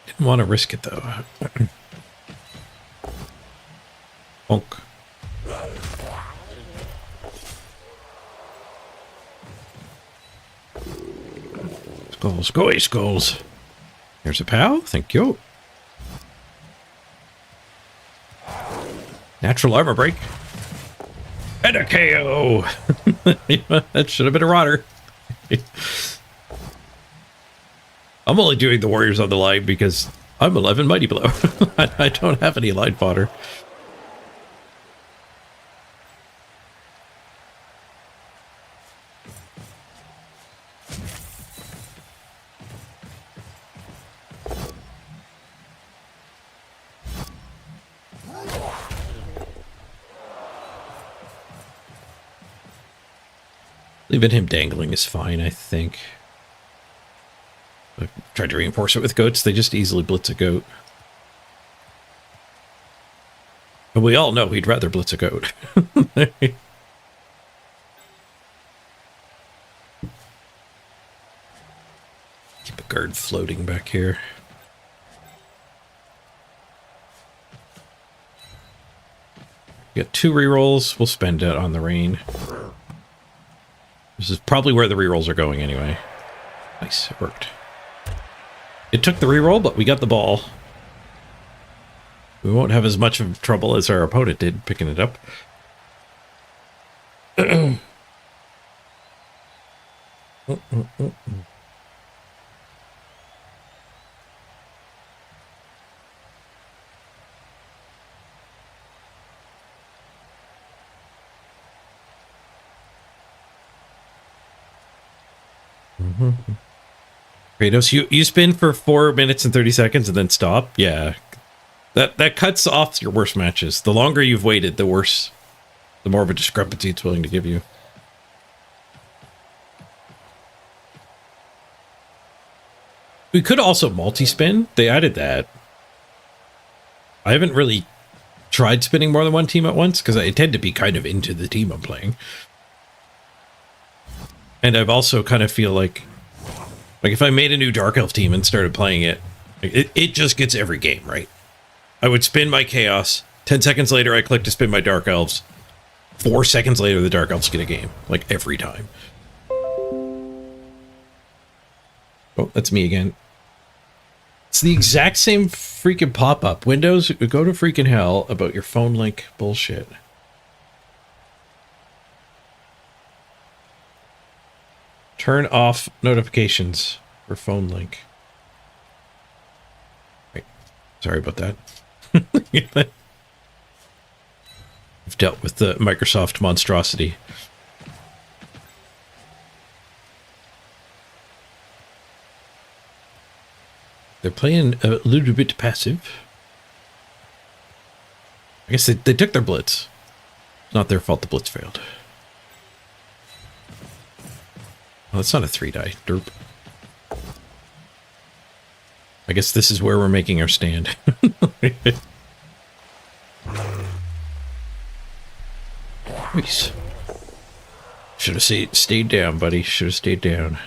Didn't want to risk it though. Bonk. Skulls, go skulls. Here's a pal. Thank you. Natural armor break. And a KO. That should have been a rotter. I'm only doing the warriors on the line because I'm 11 Mighty Blow. I don't have any line fodder. Leaving him dangling is fine, I think. I've tried to reinforce it with goats. They just easily blitz a goat. And we all know he'd rather blitz a goat. Keep a guard floating back here. We got 2 rerolls. We'll spend it on the rain. This is probably where the rerolls are going anyway. Nice, it worked. It took the reroll, but we got the ball. We won't have as much of trouble as our opponent did picking it up. Kratos, you spin for 4 minutes and 30 seconds and then stop? Yeah. That cuts off your worst matches. The longer you've waited, the worse, the more of a discrepancy it's willing to give you. We could also multi-spin. They added that. I haven't really tried spinning more than one team at once because I tend to be kind of into the team I'm playing. And I've also kind of feel like if I made a new Dark Elf team and started playing it, it just gets every game, right? I would spin my Chaos. 10 seconds later, I click to spin my Dark Elves. 4 seconds later, the Dark Elves get a game. Like, every time. Oh, that's me again. It's the exact same freaking pop-up. Windows, go to freaking hell about your phone link bullshit. Turn off notifications for phone link. Right. Sorry about that. I've dealt with the Microsoft monstrosity. They're playing a little bit passive. I guess they took their blitz. It's not their fault the blitz failed. Well, it's not a 3-die. Derp. I guess this is where we're making our stand. Nice. Should have stayed down, buddy. Should have stayed down.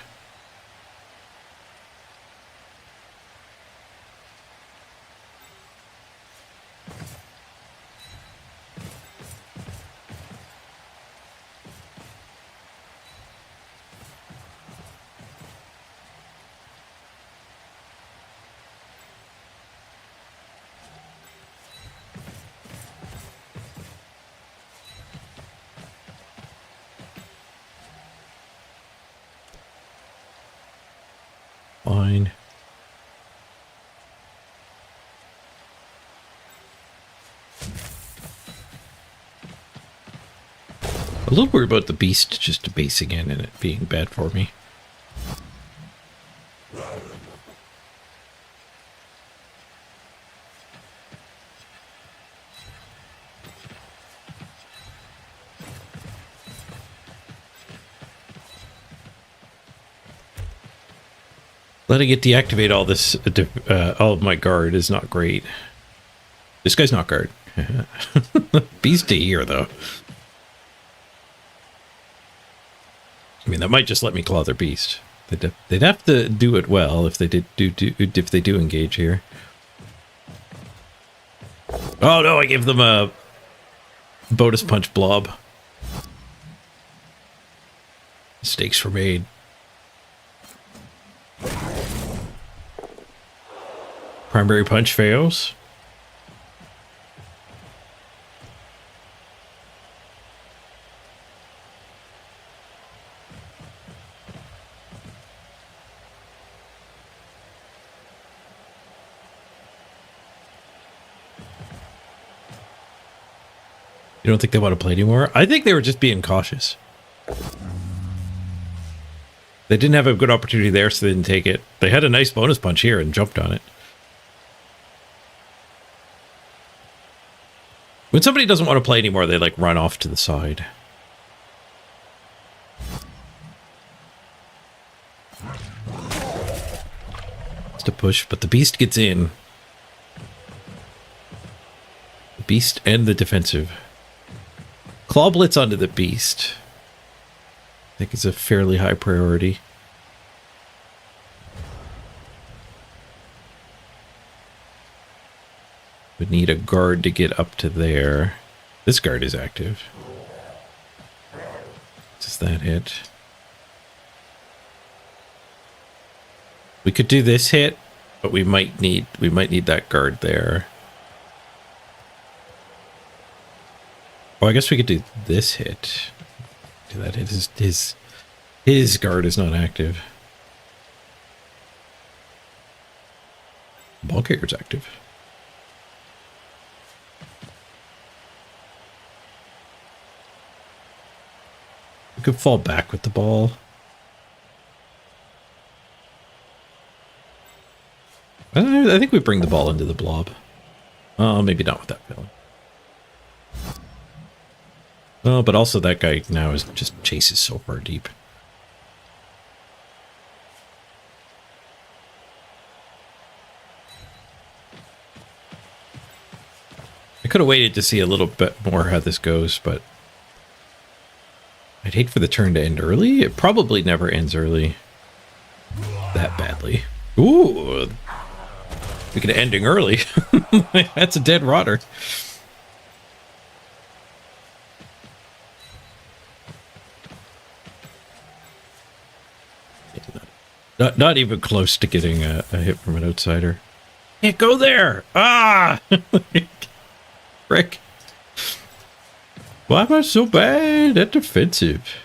Fine. A little worried about the beast just basing in and it being bad for me. Letting it deactivate all this, all of my guard is not great. This guy's not guard. Beast to here, though. I mean, that might just let me claw their beast. They'd have to do it well if they do engage here. Oh no! I gave them a bonus punch blob. Mistakes were made. Primary punch fails. You don't think they want to play anymore? I think they were just being cautious. They didn't have a good opportunity there, so they didn't take it. They had a nice bonus punch here and jumped on it. When somebody doesn't want to play anymore, they like run off to the side. It's a push, but the beast gets in. The beast and the defensive. Claw blitz onto the beast. I think it's a fairly high priority. Would need a guard to get up to there. This guard is active. Does that hit? We could do this hit, but we might need that guard there. Oh, I guess we could do this hit. Do that hit. His guard is not active. Ball carrier's active. We could fall back with the ball. I think we bring the ball into the blob. Oh, maybe not with that feeling. Oh, but also that guy now is just chases so far deep. I could have waited to see a little bit more how this goes, but I'd hate for the turn to end early. It probably never ends early that badly. Ooh, speaking of ending early, that's a dead rotter. Not even close to getting a hit from an outsider. Can't go there! Ah! Frick. Why am I so bad at defensive?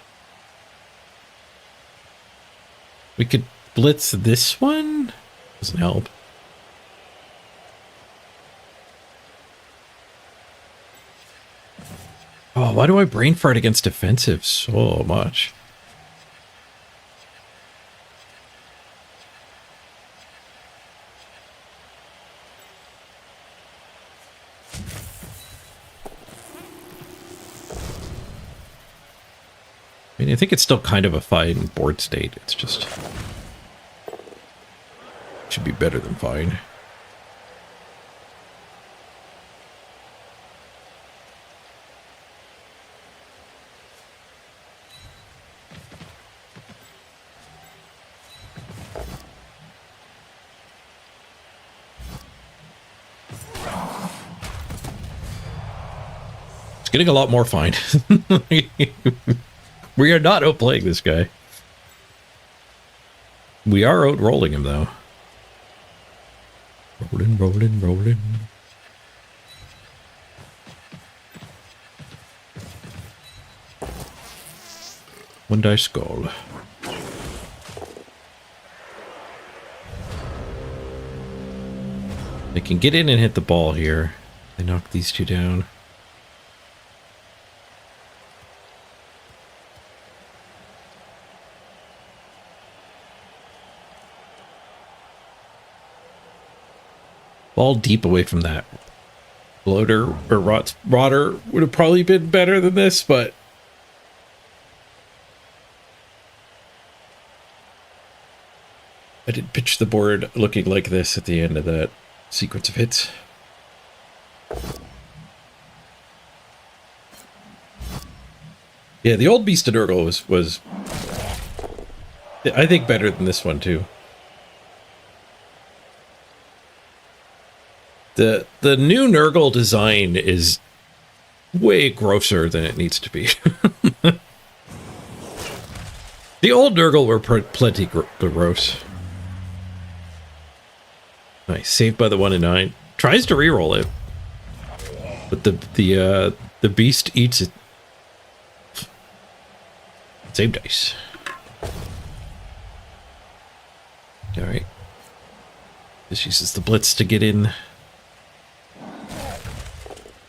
We could blitz this one? Doesn't help. Oh, why do I brain fart against defensive so much? I mean, I think it's still kind of a fine board state. It's just... should be better than fine. It's getting a lot more fine. We are not outplaying this guy. We are outrolling him, though. Rolling, rolling, rolling. One dice skull. They can get in and hit the ball here. They knock these two down. Ball deep away from that. Bloater or rotter would have probably been better than this, but I did pitch the board looking like this at the end of that sequence of hits. Yeah, the old Beast of Nurgle was I think better than this one too. The new Nurgle design is way grosser than it needs to be. The old Nurgle were plenty gross. Nice, saved by the 1 in 9. Tries to reroll it, but the beast eats it. Same dice. All right. This uses the blitz to get in.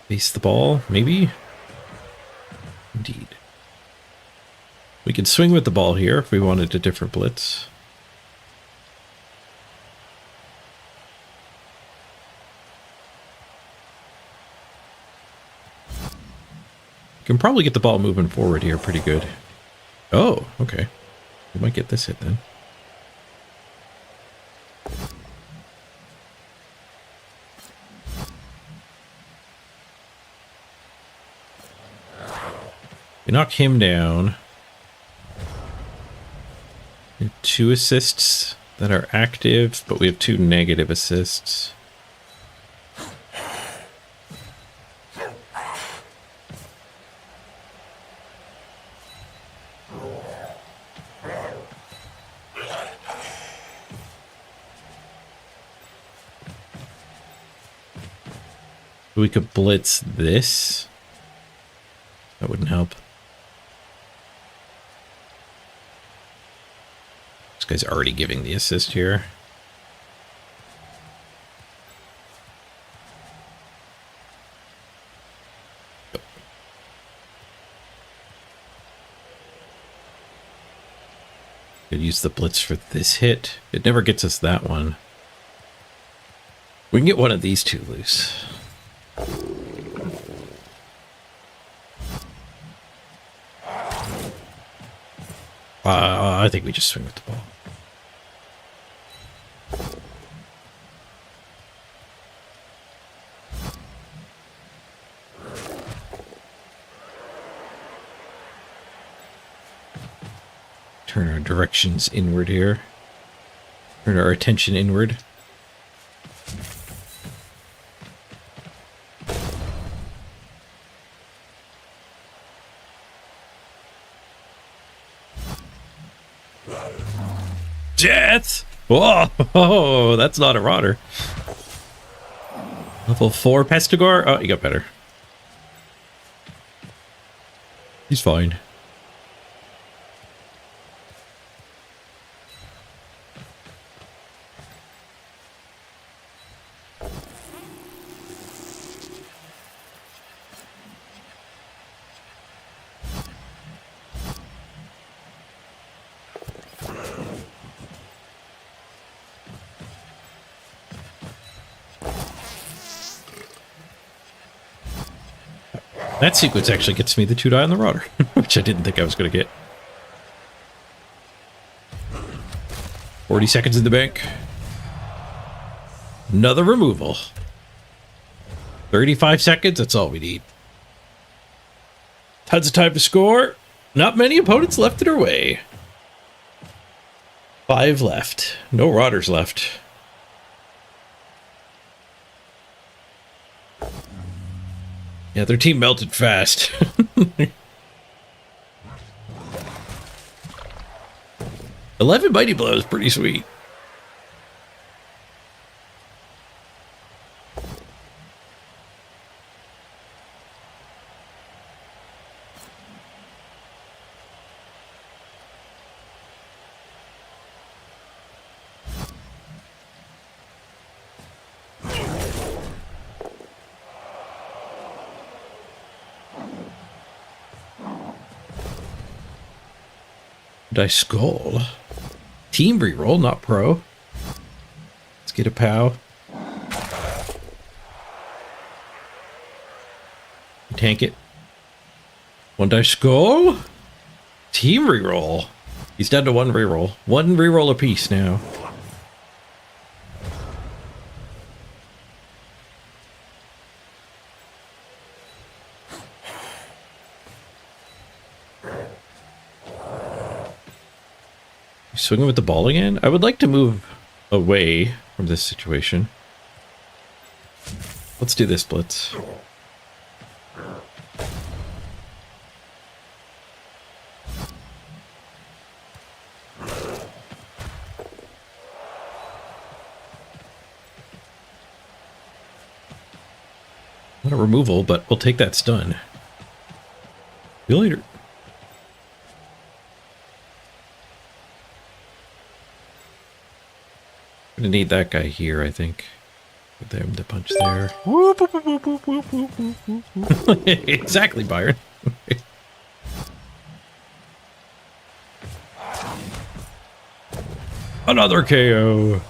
Face the ball, maybe? Indeed. We can swing with the ball here if we wanted a different blitz. Can probably get the ball moving forward here pretty good. Oh, okay. We might get this hit then. We knock him down. We have 2 assists that are active, but we have 2 negative assists. We could blitz this. That wouldn't help. This guy's already giving the assist here. Could use the blitz for this hit. It never gets us that one. We can get one of these two loose. I think we just swing with the ball. Turn our directions inward here. Turn our attention inward. Death! Whoa, that's not a rotter. Level 4 Pestigore? Oh, he got better. He's fine. That sequence actually gets me the 2 die on the rotter, which I didn't think I was going to get. 40 seconds in the bank. Another removal. 35 seconds, that's all we need. Tons of time to score. Not many opponents left in our way. 5 left. No rotters left. Yeah, their team melted fast. 11 Mighty Blow is pretty sweet. Dice Skull. Team reroll, not pro. Let's get a POW. Tank it. 1 dice skull. Team reroll. He's down to 1 reroll. 1 reroll apiece now. Swinging with the ball again? I would like to move away from this situation. Let's do this blitz. Not a removal, but we'll take that stun. See you later. Gonna need that guy here, I think. Put them to punch there. Exactly, Byron. Another KO.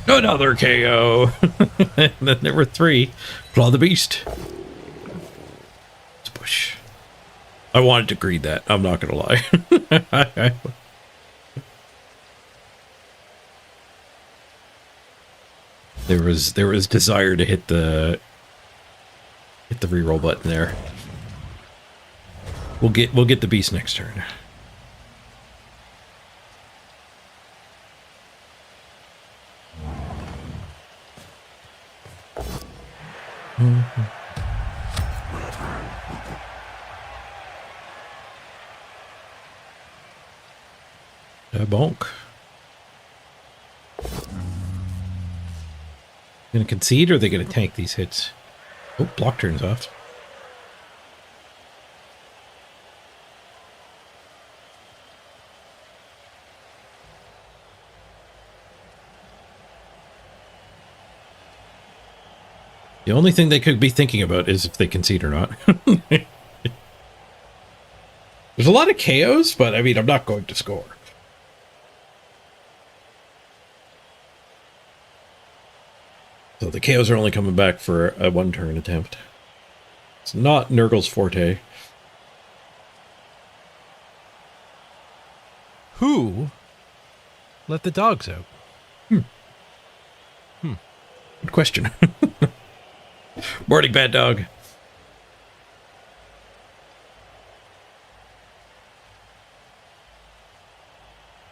Another KO. And then there were 3. Claw the Beast. It's a push. I wanted to greed that. I'm not gonna lie. There was desire to hit the reroll button there. We'll get the beast next turn. Bonk. Gonna concede or are they gonna tank these hits? Oh, block turns off. The only thing they could be thinking about is if they concede or not. There's a lot of KOs, but I mean, I'm not going to score. So the KOs are only coming back for a one-turn attempt. It's not Nurgle's forte. Who let the dogs out? Good question. Morning, bad dog.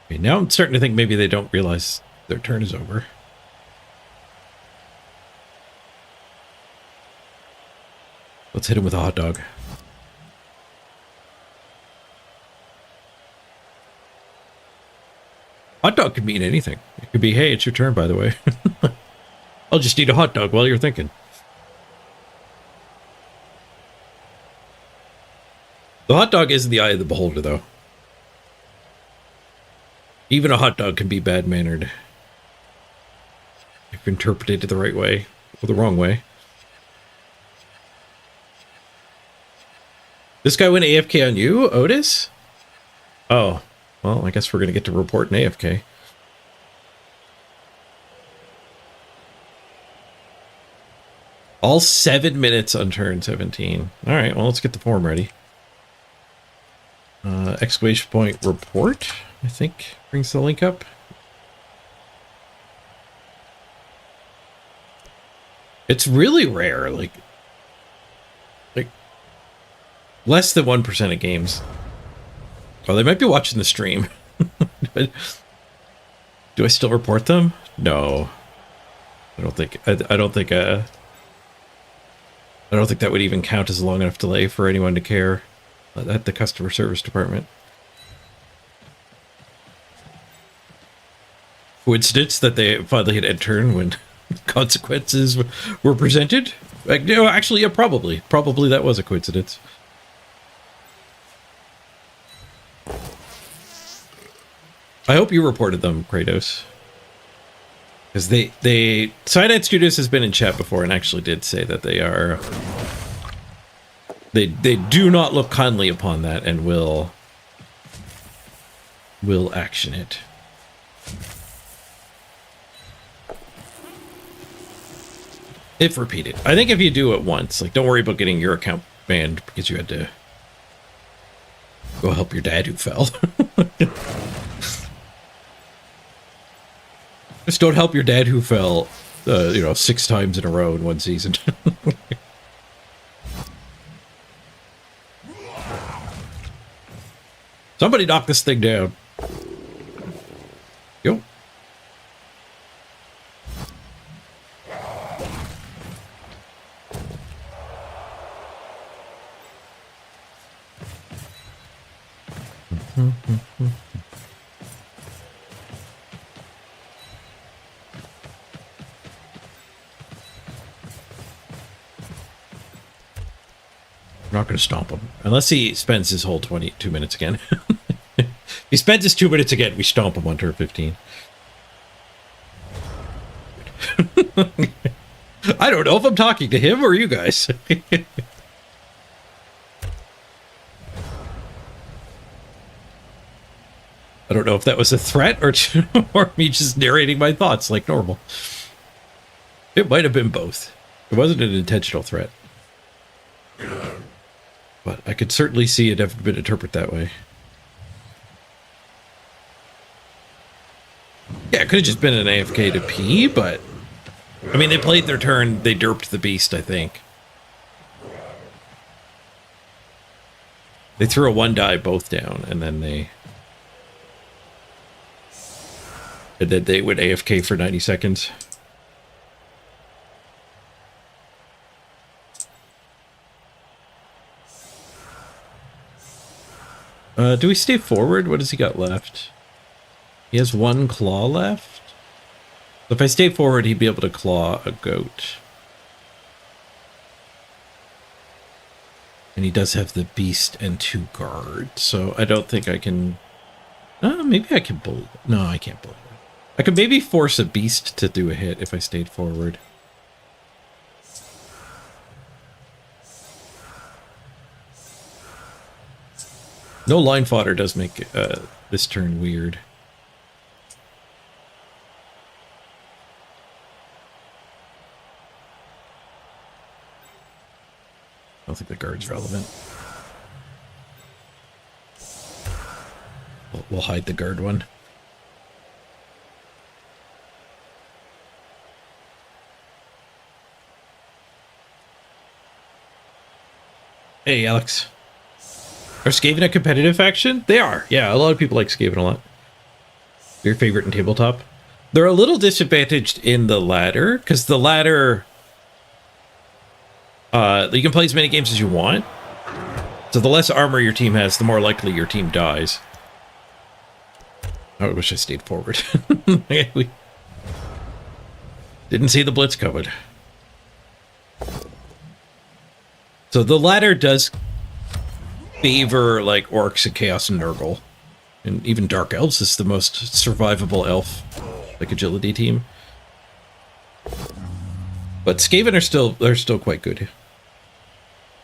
Okay, now I'm starting to think maybe they don't realize their turn is over. Let's hit him with a hot dog. Hot dog could mean anything. It could be, hey, it's your turn, by the way. I'll just eat a hot dog while you're thinking. The hot dog is in the eye of the beholder, though. Even a hot dog can be bad-mannered if interpreted the right way or the wrong way. This guy went AFK on you, Otis? Oh, well, I guess we're going to get to report an AFK. All 7 minutes on turn 17. All right, well, let's get the form ready. Exclamation point report, I think, brings the link up. It's really rare, like less than 1% of games. Oh, they might be watching the stream. Do I still report them? No, I don't think. I don't think that would even count as a long enough delay for anyone to care at the customer service department. Coincidence that they finally hit end turn when consequences were presented? Like, no, actually, yeah, probably that was a coincidence. I hope you reported them, Kratos. Because Cyanide Studios has been in chat before and actually did say that they are... They do not look kindly upon that and will action it. If repeated. I think if you do it once, like, don't worry about getting your account banned because you had to go help your dad who fell. Just don't help your dad who fell, 6 times in a row in one season. Somebody knock this thing down. Yo. I'm not going to stomp him. Unless he spends his whole 22 minutes again. If he spends his 2 minutes again, we stomp him on turn 15. I don't know if I'm talking to him or you guys. I don't know if that was a threat or me just narrating my thoughts like normal. It might have been both. It wasn't an intentional threat. But I could certainly see it have been interpreted that way. Yeah, it could have just been an AFK to pee, but... I mean, they played their turn, they derped the beast, I think. They threw a 1-die both down, and then they... And then they would AFK for 90 seconds. Do we stay forward? What has he got left? He has 1 claw left. If I stay forward, he'd be able to claw a goat. And he does have the beast and 2 guards, so I don't think I can... maybe I can bully... No, I can't bully that. I could maybe force a beast to do a hit if I stayed forward. No line fodder does make this turn weird. I don't think the guard's relevant. We'll hide the guard one. Hey, Alex. Are Skaven a competitive faction? They are. Yeah, a lot of people like Skaven a lot. Your favorite in tabletop? They're a little disadvantaged in the ladder, because the ladder... you can play as many games as you want. So the less armor your team has, the more likely your team dies. I wish I stayed forward. We didn't see the blitz coming. So the ladder does favor like orcs and chaos and Nurgle. And even Dark Elves is the most survivable elf, like agility team. But Skaven are still quite good.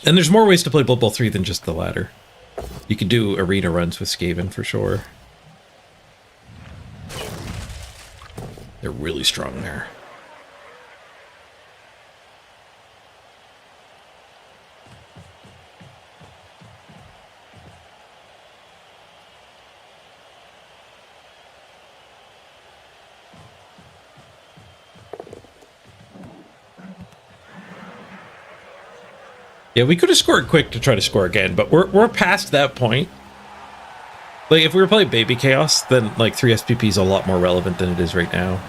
And there's more ways to play Blood Bowl 3 than just the ladder. You can do arena runs with Skaven for sure. They're really strong there. Yeah, we could have scored quick to try to score again, but we're past that point. Like, if we were playing Baby Chaos, then, like, 3 SPP is a lot more relevant than it is right now.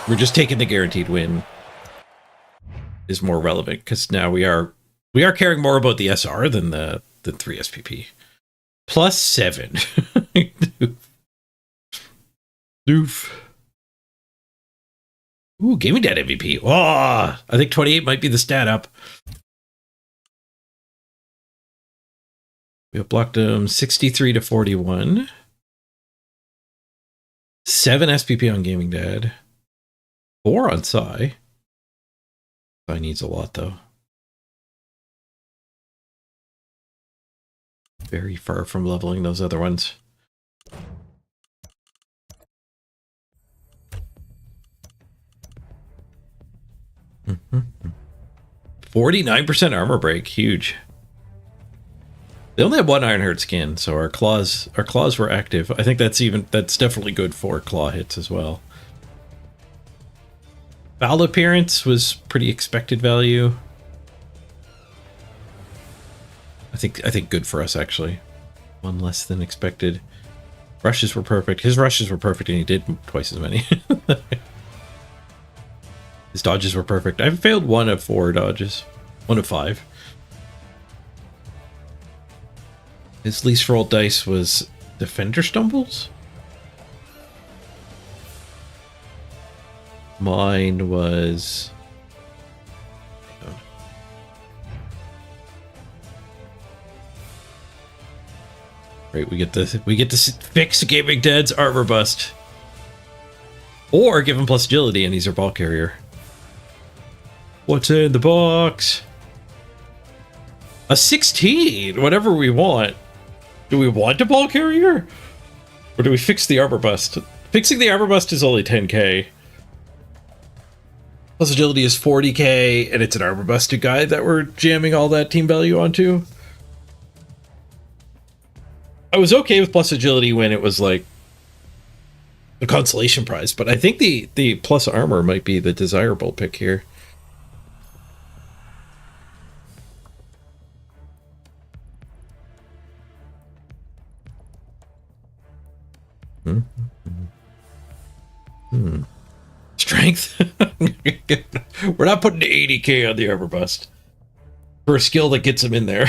We're just taking the guaranteed win is more relevant, because now we are caring more about the SR than 3 SPP. Plus 7. Oof. Ooh, Gaming Dad MVP. Oh, I think 28 might be the stat up. We have blocked him 63 to 41. 7 SPP on Gaming Dad. 4 on Sai. Sai needs a lot, though. Very far from leveling those other ones. 49% armor break, huge. They only have 1 Ironheart skin, so our claws were active. I think that's definitely good for claw hits as well. Foul appearance was pretty expected value. I think good for us actually. 1 less than expected. Rushes were perfect. His rushes were perfect, and he did twice as many. His dodges were perfect. I failed 1 of 4 dodges. 1 of 5. His least rolled dice was Defender Stumbles? Mine was... Right, we get to fix Gaming Dad's armor bust. Or give him plus agility and he's our ball carrier. What's in the box? A 16! Whatever we want. Do we want a ball carrier? Or do we fix the armor bust? Fixing the armor bust is only 10k. Plus agility is 40k, and it's an armor busted guy that we're jamming all that team value onto. I was okay with plus agility when it was like a consolation prize, but I think the plus armor might be the desirable pick here. Strength? We're not putting 80k on the armor bust for a skill that gets him in there.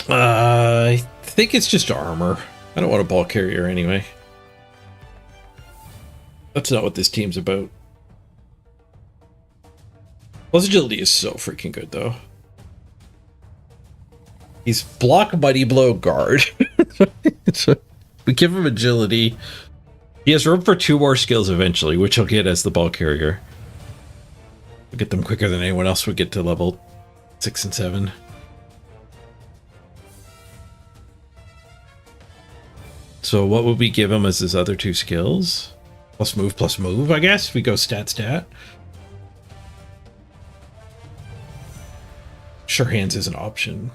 I think it's just armor. I don't want a ball carrier anyway. That's not what this team's about. Plus agility is so freaking good though. He's block, mighty blow, guard. So we give him agility. He has room for 2 more skills eventually, which he'll get as the ball carrier. We'll get them quicker than anyone else would get to level 6 and 7. So what would we give him as his other 2 skills? Plus move, I guess. We go stat. Sure hands is an option.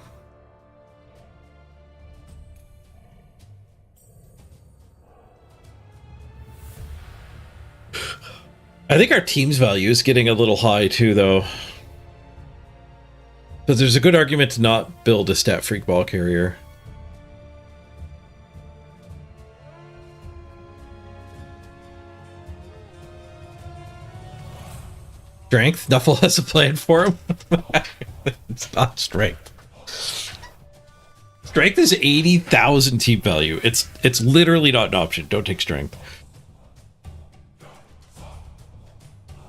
I think our team's value is getting a little high too, though. But there's a good argument to not build a stat freak ball carrier. Strength? Nuffle has a plan for him? It's not strength. Strength is 80,000 team value. It's literally not an option. Don't take strength.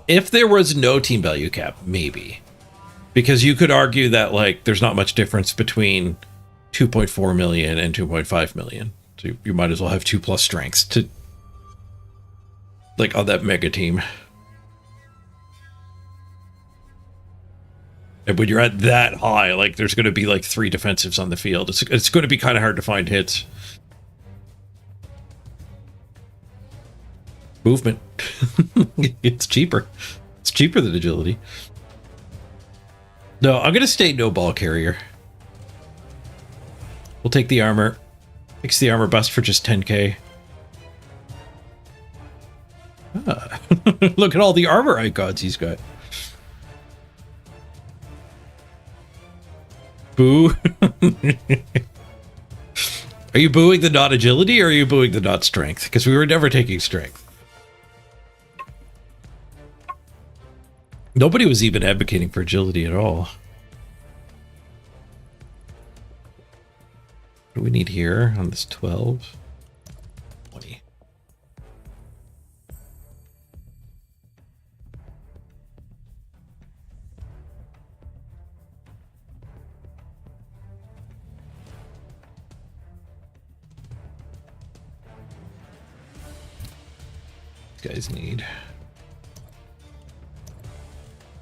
If there was no team value cap, maybe. Because you could argue that, like, there's not much difference between 2.4 million and 2.5 million. So you might as well have 2+ strengths to, like, on that mega team. And when you're at that high, like, there's going to be, like, 3 defensives on the field. It's going to be kind of hard to find hits. Movement. It's cheaper. It's cheaper than agility. No, I'm going to stay no ball carrier. We'll take the armor. Fix the armor bust for just 10k. Ah. Look at all the armor icons he's got. Boo. Are you booing the not agility or are you booing the not strength? Because we were never taking strength. Nobody was even advocating for agility at all. What do we need here on this 12? 20. These guys need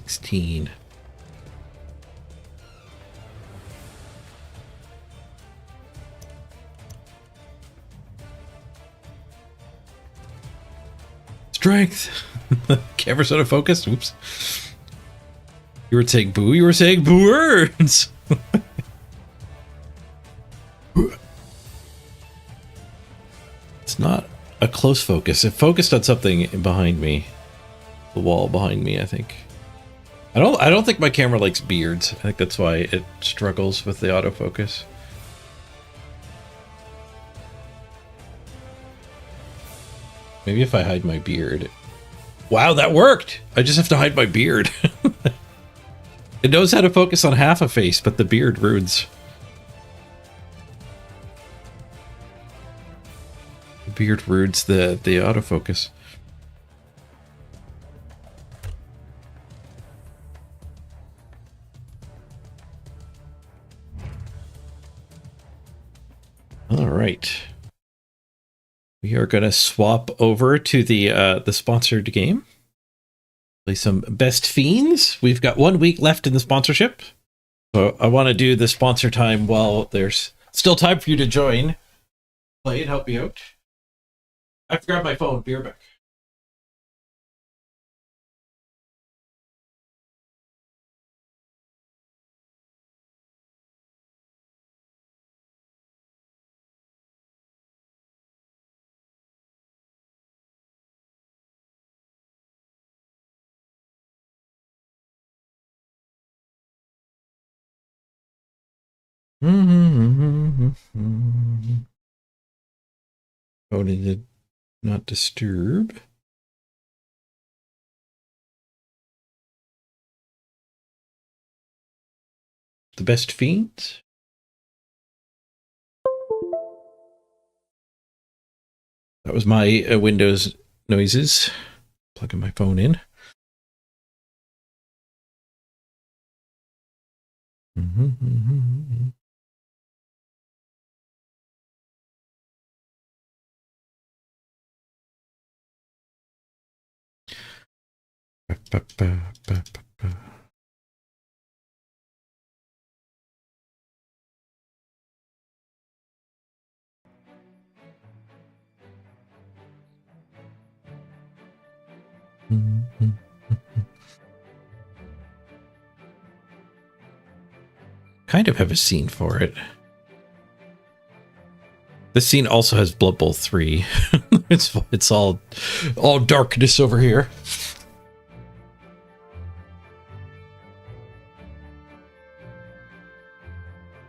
16. Strength. Camera's out of focus. Oops. You were saying boo. You were saying boo words. It's not a close focus. It focused on something behind me. The wall behind me, I think. I don't think my camera likes beards. I think that's why it struggles with the autofocus. Maybe if I hide my beard. Wow, that worked! I just have to hide my beard. It knows how to focus on half a face, but the beard ruins. The beard ruins the autofocus. All right. We are going to swap over to the sponsored game. Play some Best Fiends. We've got 1 week left in the sponsorship. So I want to do the sponsor time while there's still time for you to join. Play and help me out. I have to grab my phone. Be right back. Phone in Not disturb. The best fiends. That was my Windows noises. Plugging my phone in. Kind of have a scene for it. This scene also has Blood Bowl 3. it's all darkness over here.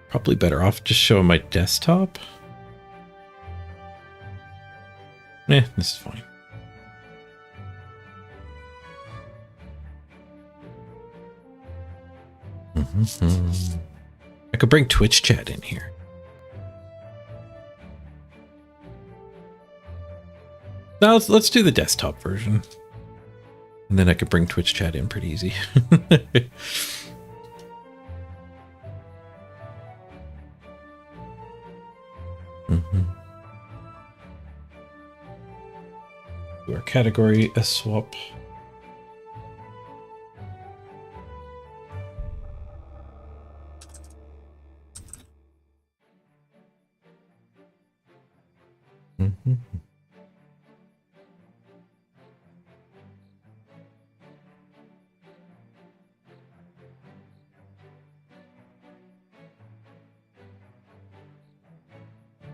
Probably better off just showing my desktop. This is fine. I could bring Twitch chat in here. Now let's do the desktop version. And then I could bring Twitch chat in pretty easy. Do our category swap.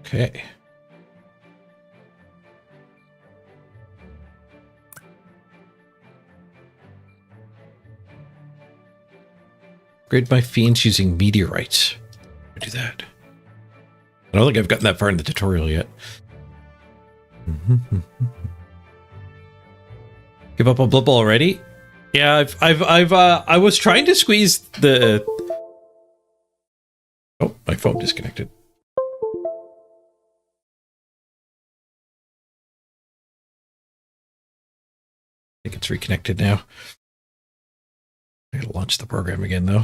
Okay. Upgrade my fiends using meteorites. I do that. I don't think I've gotten that far in the tutorial yet. Give up on Blood Bowl already? Yeah, I was trying to squeeze the. Oh, my phone disconnected. I think it's reconnected now. I gotta launch the program again though.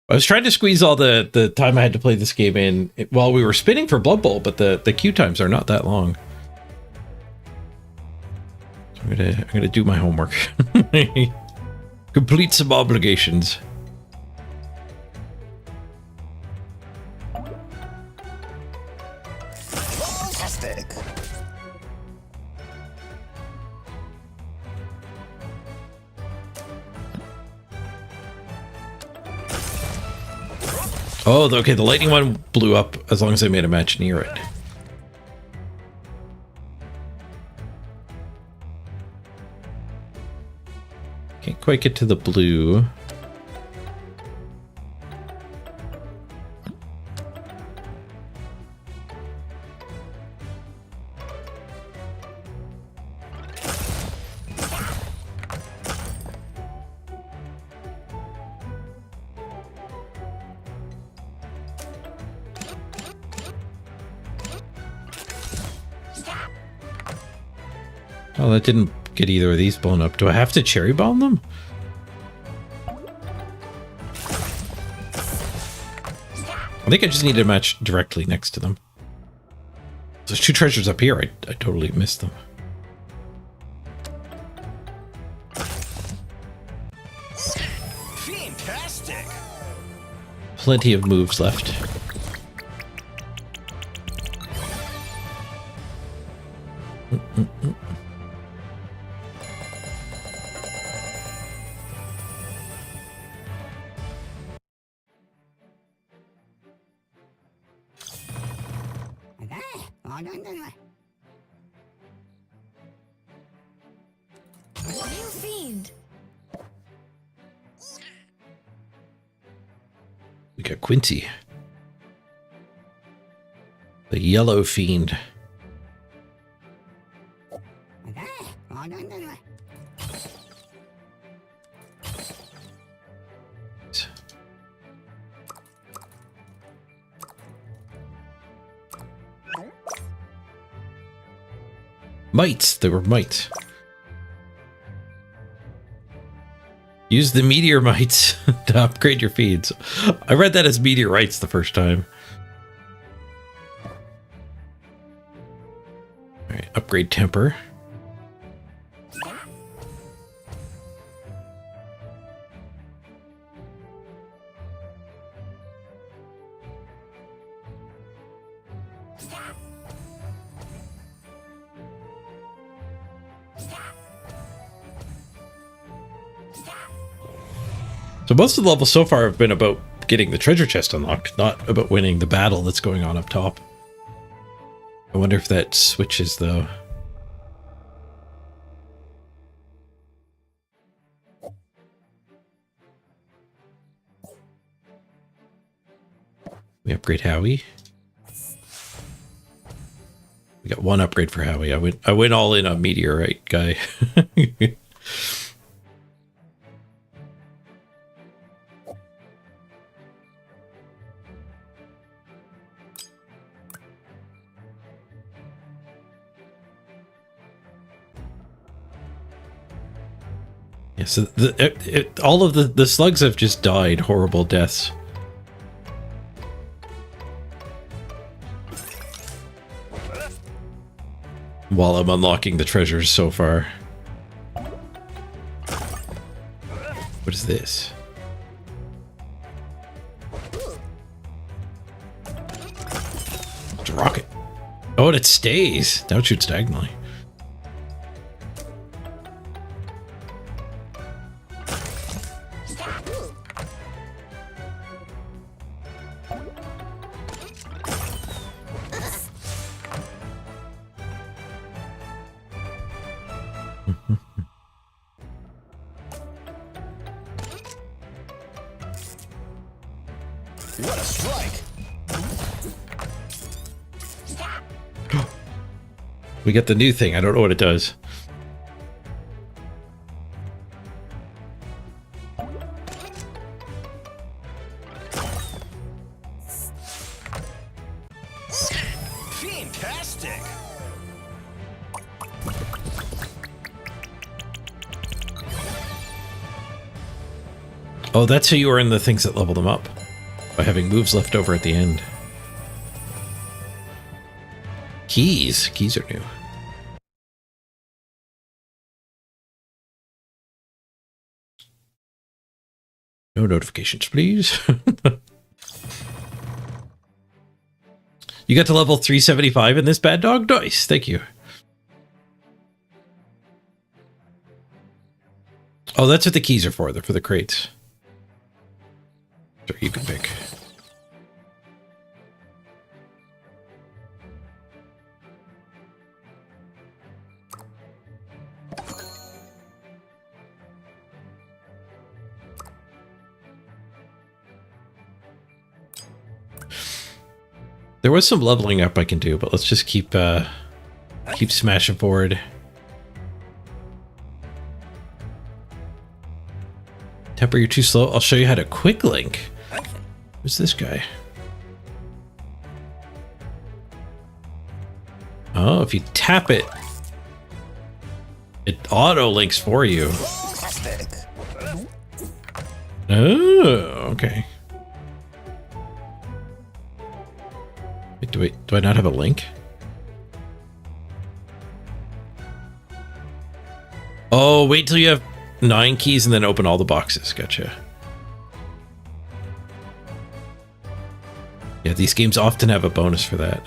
I was trying to squeeze all the time I had to play this game in while we were spinning for Blood Bowl, but the queue times are not that long. So I'm gonna do my homework. Complete some obligations. Fantastic. Oh, okay, the lightning one blew up as long as I made a match near it. Can't quite get to the blue. Oh, that didn't get either of these blown up. Do I have to cherry bomb them? I think I just need to match directly next to them. There's two treasures up here. I totally missed them. Fantastic. Plenty of moves left. New fiend. We got Quincy. The yellow fiend. Mites. They were mites. Use the meteor mites to upgrade your feeds. I read that as meteorites the first time. Alright, upgrade temper. So most of the levels so far have been about getting the treasure chest unlocked, not about winning the battle that's going on up top. I wonder if that switches, though. We upgrade Howie. We got one upgrade for Howie. I went all in on Meteorite guy. Yeah, so all of the slugs have just died horrible deaths. While I'm unlocking the treasures so far. What is this? It's a rocket. Oh, and it stays. Now it shoots diagonally. What a strike! We got the new thing. I don't know what it does. Fantastic! Oh, that's how you earn the things that level them up. By having moves left over at the end. Keys. Keys are new. No notifications, please. You got to level 375 in this bad dog? Nice. Thank you. Oh, that's what the keys are for. They're for the crates. Sure, you can pick. There was some leveling up I can do, but let's just keep smashing forward. Temper, you're too slow. I'll show you how to quick link. Who's this guy? Oh, if you tap it, it auto links for you. Fantastic! Oh, okay. Wait, do I not have a link? Oh, wait till you have 9 keys and then open all the boxes. Gotcha. Yeah, these games often have a bonus for that.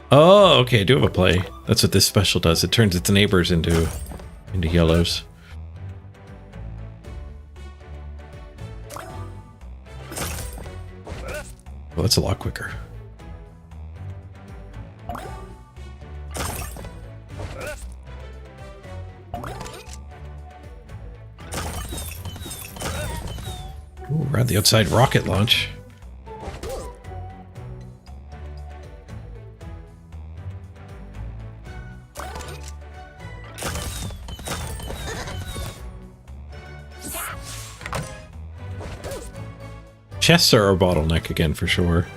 Oh, okay, I do have a play. That's what this special does. It turns its neighbors into yellows. Well, that's a lot quicker. Ooh, around the outside rocket launch. Chests are a bottleneck again for sure.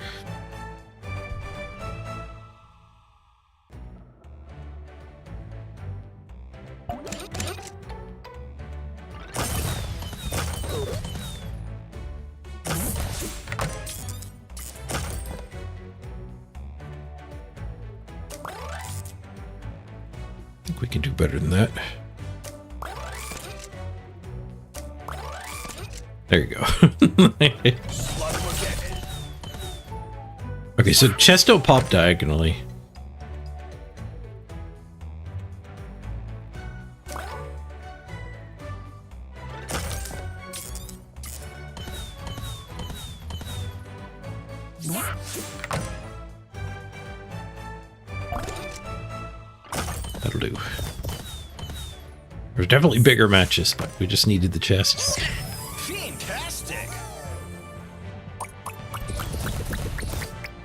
can do better than that. There you go. Okay, so chests don't pop diagonally. That'll do. There's definitely bigger matches, but we just needed the chest. Fantastic.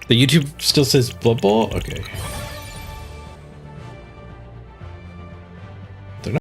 The YouTube still says Blood Bowl? Okay.